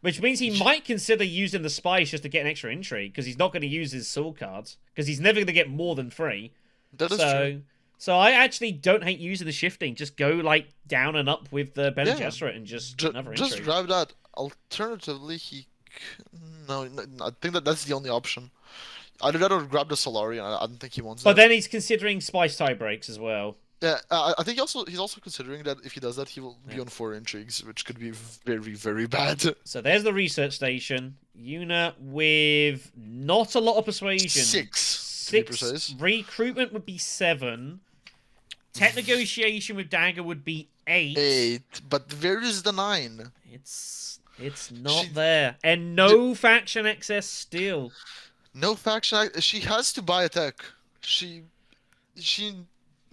Which means he might consider using the spice just to get an extra intrigue, because he's not going to use his soul cards, because he's never going to get more than 3. That is true. So I actually don't hate using the shifting. Just go like down and up with the Bene Yeah. Gesserit and just another Just entry. grab that. Alternatively, no, I think that's the only option. Either that or grab the Solari. I don't think he wants But that. then he's considering Spice tie breaks as well. Yeah, I think he's also considering that if he does that, he will be on 4 intrigues, which could be very, very bad. So there's the research station. Yuna with not a lot of persuasion. 6, to be precise. Recruitment would be 7. Tech negotiation with Dagger would be 8. 8, but where is the 9? It's not there. And no faction excess still. No faction. She has to buy a tech. She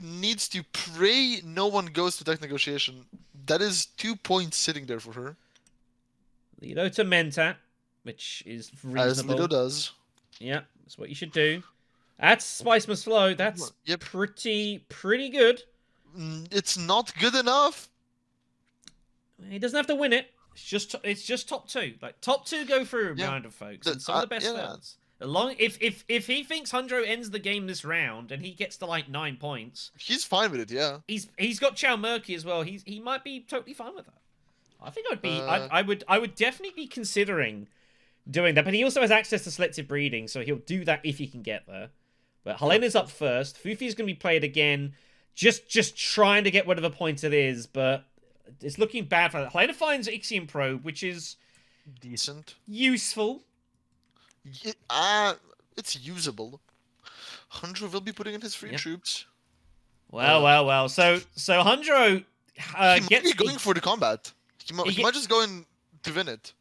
needs to pray no one goes to tech negotiation. That is 2 points sitting there for her. Lido to Mentat, which is reasonable. As Lido does. Yeah, that's what you should do. That's Spice Must Flow. That's pretty good. It's not good enough. He doesn't have to win it. It's just top 2. Like top 2 go through round of folks. And some of the best ones. If he thinks Hundro ends the game this round and he gets to like 9 points, he's fine with it. Yeah. He's got Chow Murky as well. He might be totally fine with that. I think I would definitely be considering doing that. But he also has access to selective breeding, so he'll do that if he can get there. But Helena's up first. Fufi's going to be played again, just trying to get whatever point it is, but it's looking bad for that. Helena finds Ixion Probe, which is decent, useful. Yeah, it's usable. Hundro will be putting in his free troops. Well. So Hundro might be going for the combat. He might just go in to win it.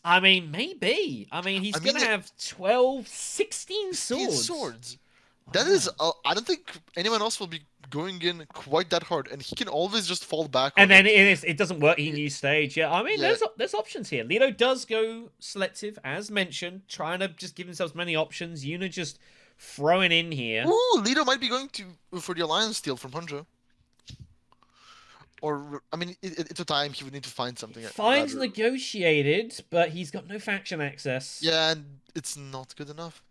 I mean, maybe. I mean, he's going to have 12, 16 swords. Wow. That is... I don't think anyone else will be going in quite that hard, and he can always just fall back. And then it doesn't work. He new stage. Yeah, I mean, there's options here. Lido does go selective, as mentioned, trying to just give himself many options. Yuna just throwing in here. Ooh, Lido might be going for the Alliance steal from Hundro. Or, I mean, it's a time he would need to find something. Finds negotiated, but he's got no faction access. Yeah, and it's not good enough.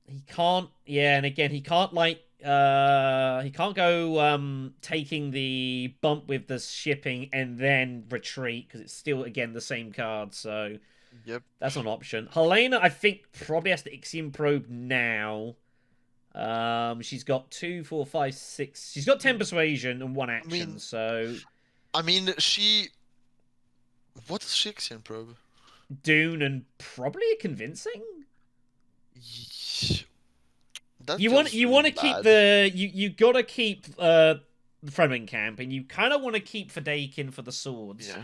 He can't, and again, he can't, like, he can't go, taking the bump with the shipping and then retreat, because it's still, again, the same card, so... Yep. That's not an option. Helena, I think, probably has to Ixion Probe now. She's got 2, 4, 5, 6... She's got 10 persuasion and 1 action, so... I mean, what is she Ixion Probe? Dune and probably a convincing? You want to keep the you gotta keep Fremen camp, and you kind of want to keep Fadakin for the swords. Yeah.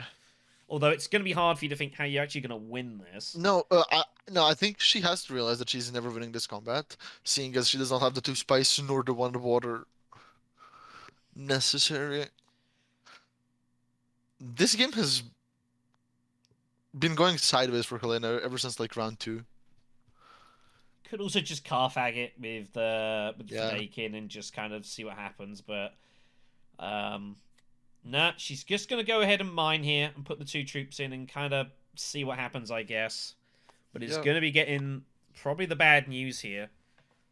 Although it's going to be hard for you to think how you're actually going to win this. No, I think she has to realize that she's never winning this combat, seeing as she does not have the 2 spice nor the 1 water necessary. This game has been going sideways for Helena ever since like round 2. Could also just Carfag it with Fadakin and just kind of see what happens, but nah, she's just gonna go ahead and mine here and put the 2 troops in and kind of see what happens, I guess. But it's gonna be getting probably the bad news here.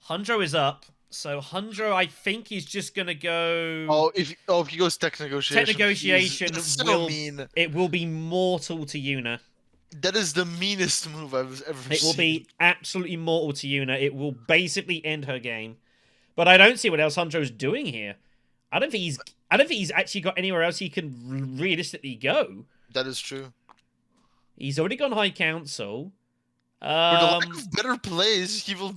Hundro is up, so Hundro I think is just gonna go. If he goes tech negotiation. Tech negotiation it will be mortal to Yuna. That is the meanest move I've ever seen. It will be absolutely mortal to Yuna. It will basically end her game. But I don't see what else Hundro's doing here. I don't think he's actually got anywhere else he can realistically go. That is true. He's already gone High Council. For the lack of better plays, he will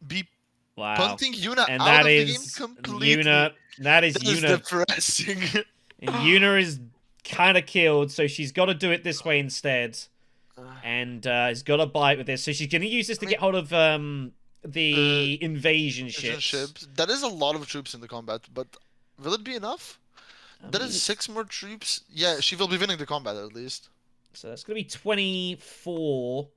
be punting Yuna and out of the game completely. That is Yuna. Depressing. And Yuna is kind of killed, so she's got to do it this way instead. And has got to bite with this. So she's going to use this to get hold of the invasion ships. That is a lot of troops in the combat, but will it be enough? That is 6 more troops. Yeah, she will be winning the combat at least. So that's going to be 24.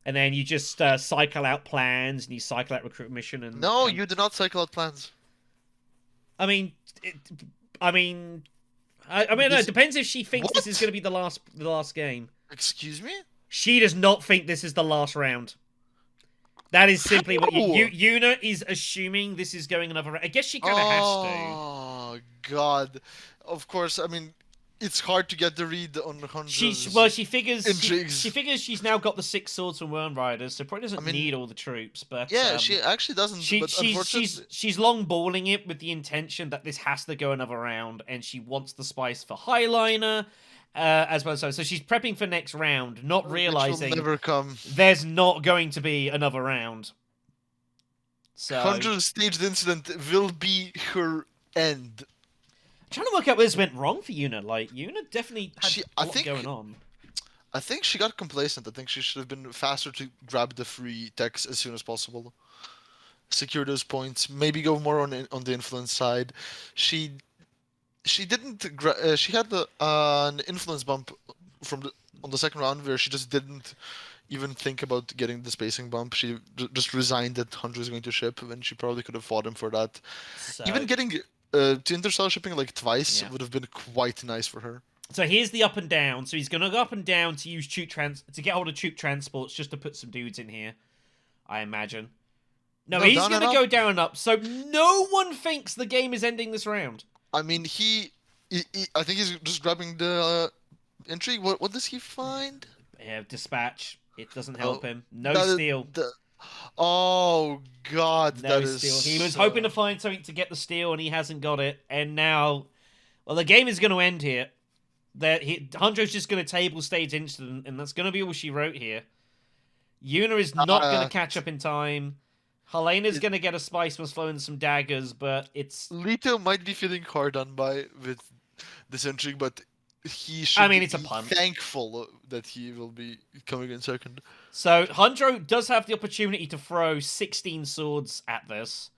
And then you just cycle out plans, and you cycle out recruit mission. You do not cycle out plans. I mean, it depends if she thinks this is going to be the last game. Excuse me? She does not think this is the last round. That is simply what How? Yuna is assuming this is going another round. I guess she kind of has to. Oh God! Of course, I mean, it's hard to get the read on Hunter's She figures intrigues. she figures she's now got the 6 swords from Worm Riders, so probably doesn't I mean, need all the troops. But Yeah, she actually doesn't. But unfortunately, she's long balling it with the intention that this has to go another round, and she wants the spice for Highliner. As well, so she's prepping for next round, not realizing which will never come. there's not going to be another round. So Hunter's staged incident will be her end. I'm trying to work out where this went wrong for Yuna. Like Yuna definitely had I a lot think- going on. I think she got complacent. I think she should have been faster to grab the free techs as soon as possible. Secure those points. Maybe go more on the influence side. She didn't. She had an influence bump on the second round where she just didn't even think about getting the spacing bump. She just resigned that Hunter was going to ship when she probably could have fought him for that. So, Even getting to intercell shipping like twice Yeah. would have been quite nice for her. so here's the up and down. So he's gonna go up and down to use to get hold of troop transports just to put some dudes in here. I imagine. No, No, he's down and gonna up. go down and up. So no one thinks the game is ending this round. I mean, I think he's just grabbing the intrigue. What does he find? Yeah, dispatch. It doesn't help him. No That is- steal. Oh God, No that is. steal. He was hoping to find something to get the steal, and he hasn't got it. And now, well, the game is going to end here. Hunter's just going to table stage incident, and that's going to be all she wrote here. Yuna is not going to catch up in time. Helena's going to get a spice must flow in some daggers, but it's... Leto might be feeling hard done by with this intrigue, but he should. I mean, it's a be punt. Thankful that he will be coming in second. So, Hunter does have the opportunity to throw 16 swords at this.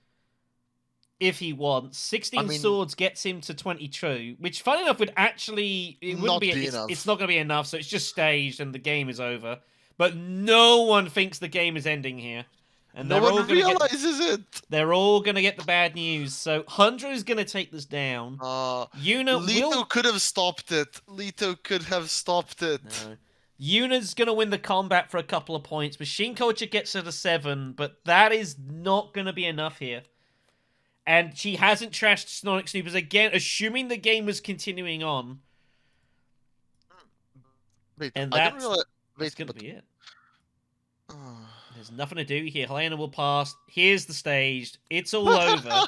If he wants. 16 swords gets him to 22, which, funny enough, would actually... It wouldn't Not be be it's, enough. it's not going to be enough, so it's just staged and the game is over. But no one thinks the game is ending here. And No they're all one gonna realizes it. They're all going to get the bad news. So, Hunter is going to take this down. Yuna Leto will... could have stopped it. Leto could have stopped it. No. Yuna's going to win the combat for a couple of points. Machine Culture gets her to 7, but that is not going to be enough here. And she hasn't trashed Sonic Snoopers again, assuming the game was continuing on. Wait, And I didn't that's realize. going to be it. There's nothing to do here. Helena will pass. Here's the stage. It's all over.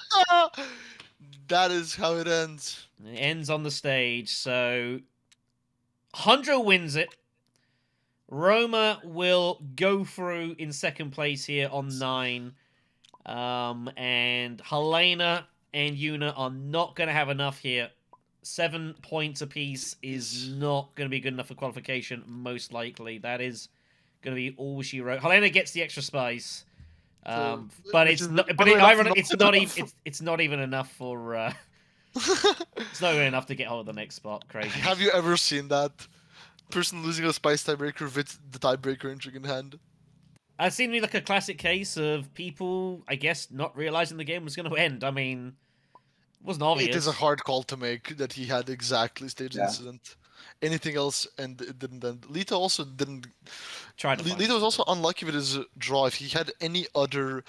That is how it ends. It ends on the stage. So, Hundro wins it. Roma will go through in second place here on 9. And Helena and Yuna are not going to have enough here. 7 points apiece is not going to be good enough for qualification, most likely. That is going to be all she wrote. Helena gets the extra spice. But it's not. But it's not even enough for. It's not even enough to get hold of the next spot. Crazy. Have you ever seen that person losing a spice tiebreaker with the tiebreaker intrigue in hand? It seemed to me like a classic case of people, I guess, not realizing the game was going to end. I mean, it wasn't obvious. It is a hard call to make that he had exactly staged incident. Anything else and it didn't end. Leto also didn't. Leto was also unlucky with his draw. If he had any other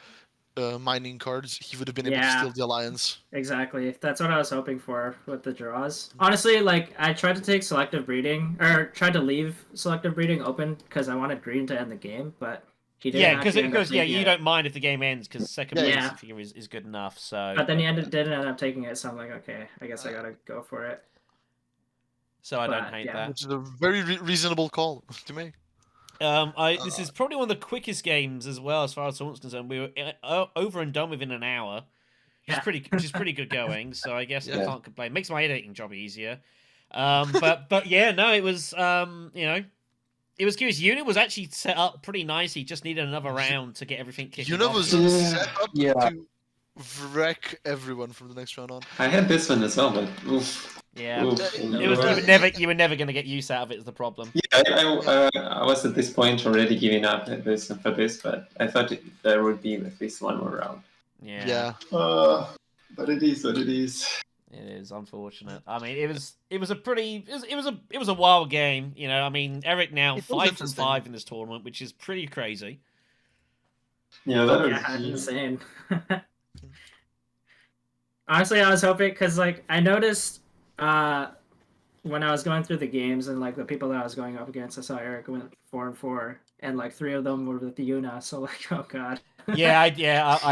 mining cards, he would have been able to steal the alliance. Exactly. That's what I was hoping for with the draws. Honestly, like, I tried to take selective breeding, or tried to leave selective breeding open because I wanted green to end the game, but he didn't. Yeah, because you don't mind if the game ends because second place figure is good enough. So. But then he didn't end up taking it, so I'm like, okay, I guess I gotta go for it. So I don't hate that. Which is a very reasonable call to make. This is probably one of the quickest games as well, as far as tournament's concerned. We were over and done within an hour, which is pretty good going. So I guess I can't complain. Makes my editing job easier. But yeah, no, it was it was curious. Yuna was actually set up pretty nicely. Just needed another round to get everything kicking off. Yuna was set up to wreck everyone from the next round on. I had this one as well, but oof. Yeah, oof. you were never gonna get use out of it. Is the problem? Yeah, I was at this point already giving up for this, but I thought there would be at least one more round. Yeah. But it is what it is. It is unfortunate. I mean, it was a wild game. You know, I mean, Eric now 5 from 5 in this tournament, which is pretty crazy. Yeah, that was Yeah, insane. Honestly, I was hoping because like I noticed when I was going through the games and like the people that I was going up against, I saw Eric went 4-4, and like 3 of them were with the Yuna. So like, oh god. I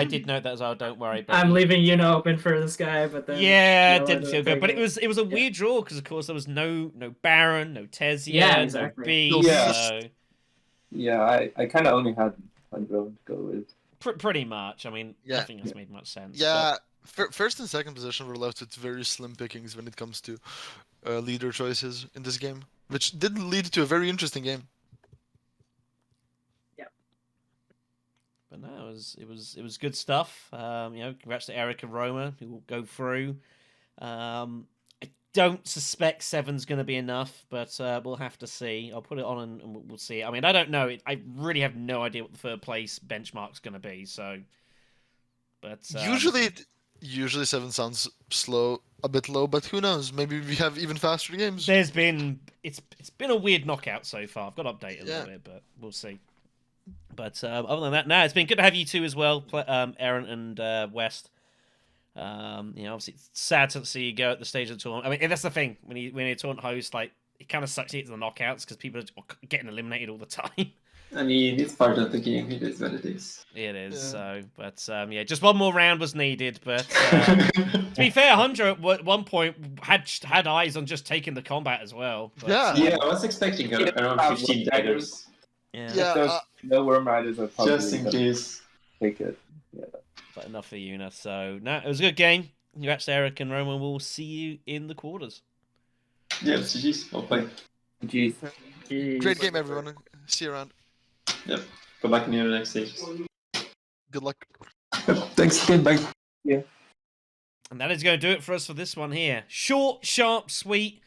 did note that as well. Don't worry. But I'm leaving Yuna open for this guy, but then yeah, it Yellow didn't feel good. But take it was a weird draw because of course there was no Baron, no Tesia, Yeah, no exactly. Beast. Yeah. So Yeah, I kind of only had Hydro to go with. pretty much. I mean, Yeah. nothing else made much sense. Yeah, first and second position were left with very slim pickings when it comes to leader choices in this game, which did lead to a very interesting game. But no, it was good stuff. Congrats to Eric and Roma who will go through. I don't suspect 7's going to be enough, but we'll have to see. I'll put it on and we'll see. I mean, I don't know. I really have no idea what the third place benchmark's going to be. So, but Usually 7 sounds slow, a bit low, but who knows? Maybe we have even faster games. it's been a weird knockout so far. I've got to update it a little bit, but we'll see. But other than that, no, it's been good to have you two as well, Aaron and West. Obviously it's sad to see you go at the stage of the tournament. I mean, that's the thing when you're a tournament host, like it kind of sucks to get to the knockouts because people are getting eliminated all the time. I mean, it's part of the game. It is what it is. It is. Yeah. So, but just one more round was needed. But to be fair, Hundred at one point had eyes on just taking the combat as well. But, Yeah. Yeah, I was expecting around 15 daggers. yeah. If Yeah, there's no Worm Riders, I'd probably Just in case. take it. Yeah. But enough for Yuna. So, no, it was a good game. Congrats to Eric and Roman. We'll see you in the quarters. Yeah, GG's. Well played. Jeez. Jeez. great game, everyone. See you around. Yep. Good luck in your next stages. Good luck. Thanks again. Bye. And that is going to do it for us for this one here. Short, sharp, sweet.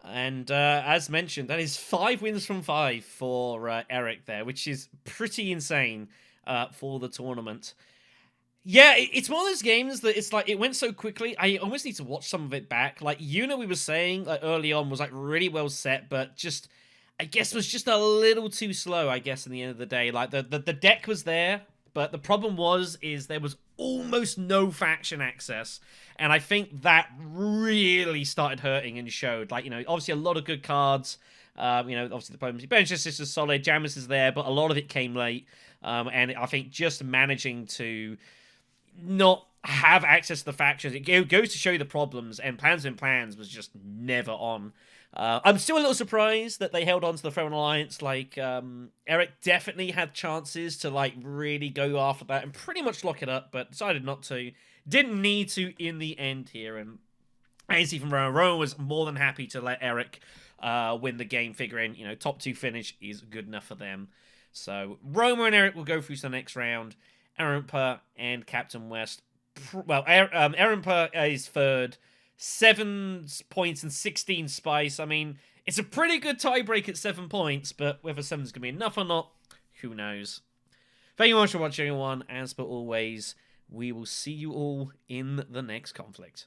And as mentioned, that is 5 wins from 5 for Eric there, which is pretty insane for the tournament. Yeah, it's one of those games that it's like it went so quickly. I almost need to watch some of it back. Like Yuna, we were saying like early on was like really well set, but just I guess was just a little too slow. I guess in the end of the day, like the deck was there, but the problem is there was almost no faction access, and I think that really started hurting and showed. Like obviously a lot of good cards. Obviously the Diplomacy bench is solid. Jamis is there, but a lot of it came late. And I think just managing to not have access to the factions, it goes to show you the problems, and Plans was just never on. I'm still a little surprised that they held on to the Throne Alliance. Like, Eric definitely had chances to, like, really go after that and pretty much lock it up, but decided not to. Didn't need to in the end here, and as you see from Roma was more than happy to let Eric win the game, figuring, top 2 finish is good enough for them. So, Roma and Eric will go through to the next round. Errantpa and CptWest. Well, Errantpa is third. 7 points and 16 spice. I mean, it's a pretty good tiebreak at 7 points, but whether 7's going to be enough or not, who knows. Thank you much for watching, everyone. As per always, we will see you all in the next conflict.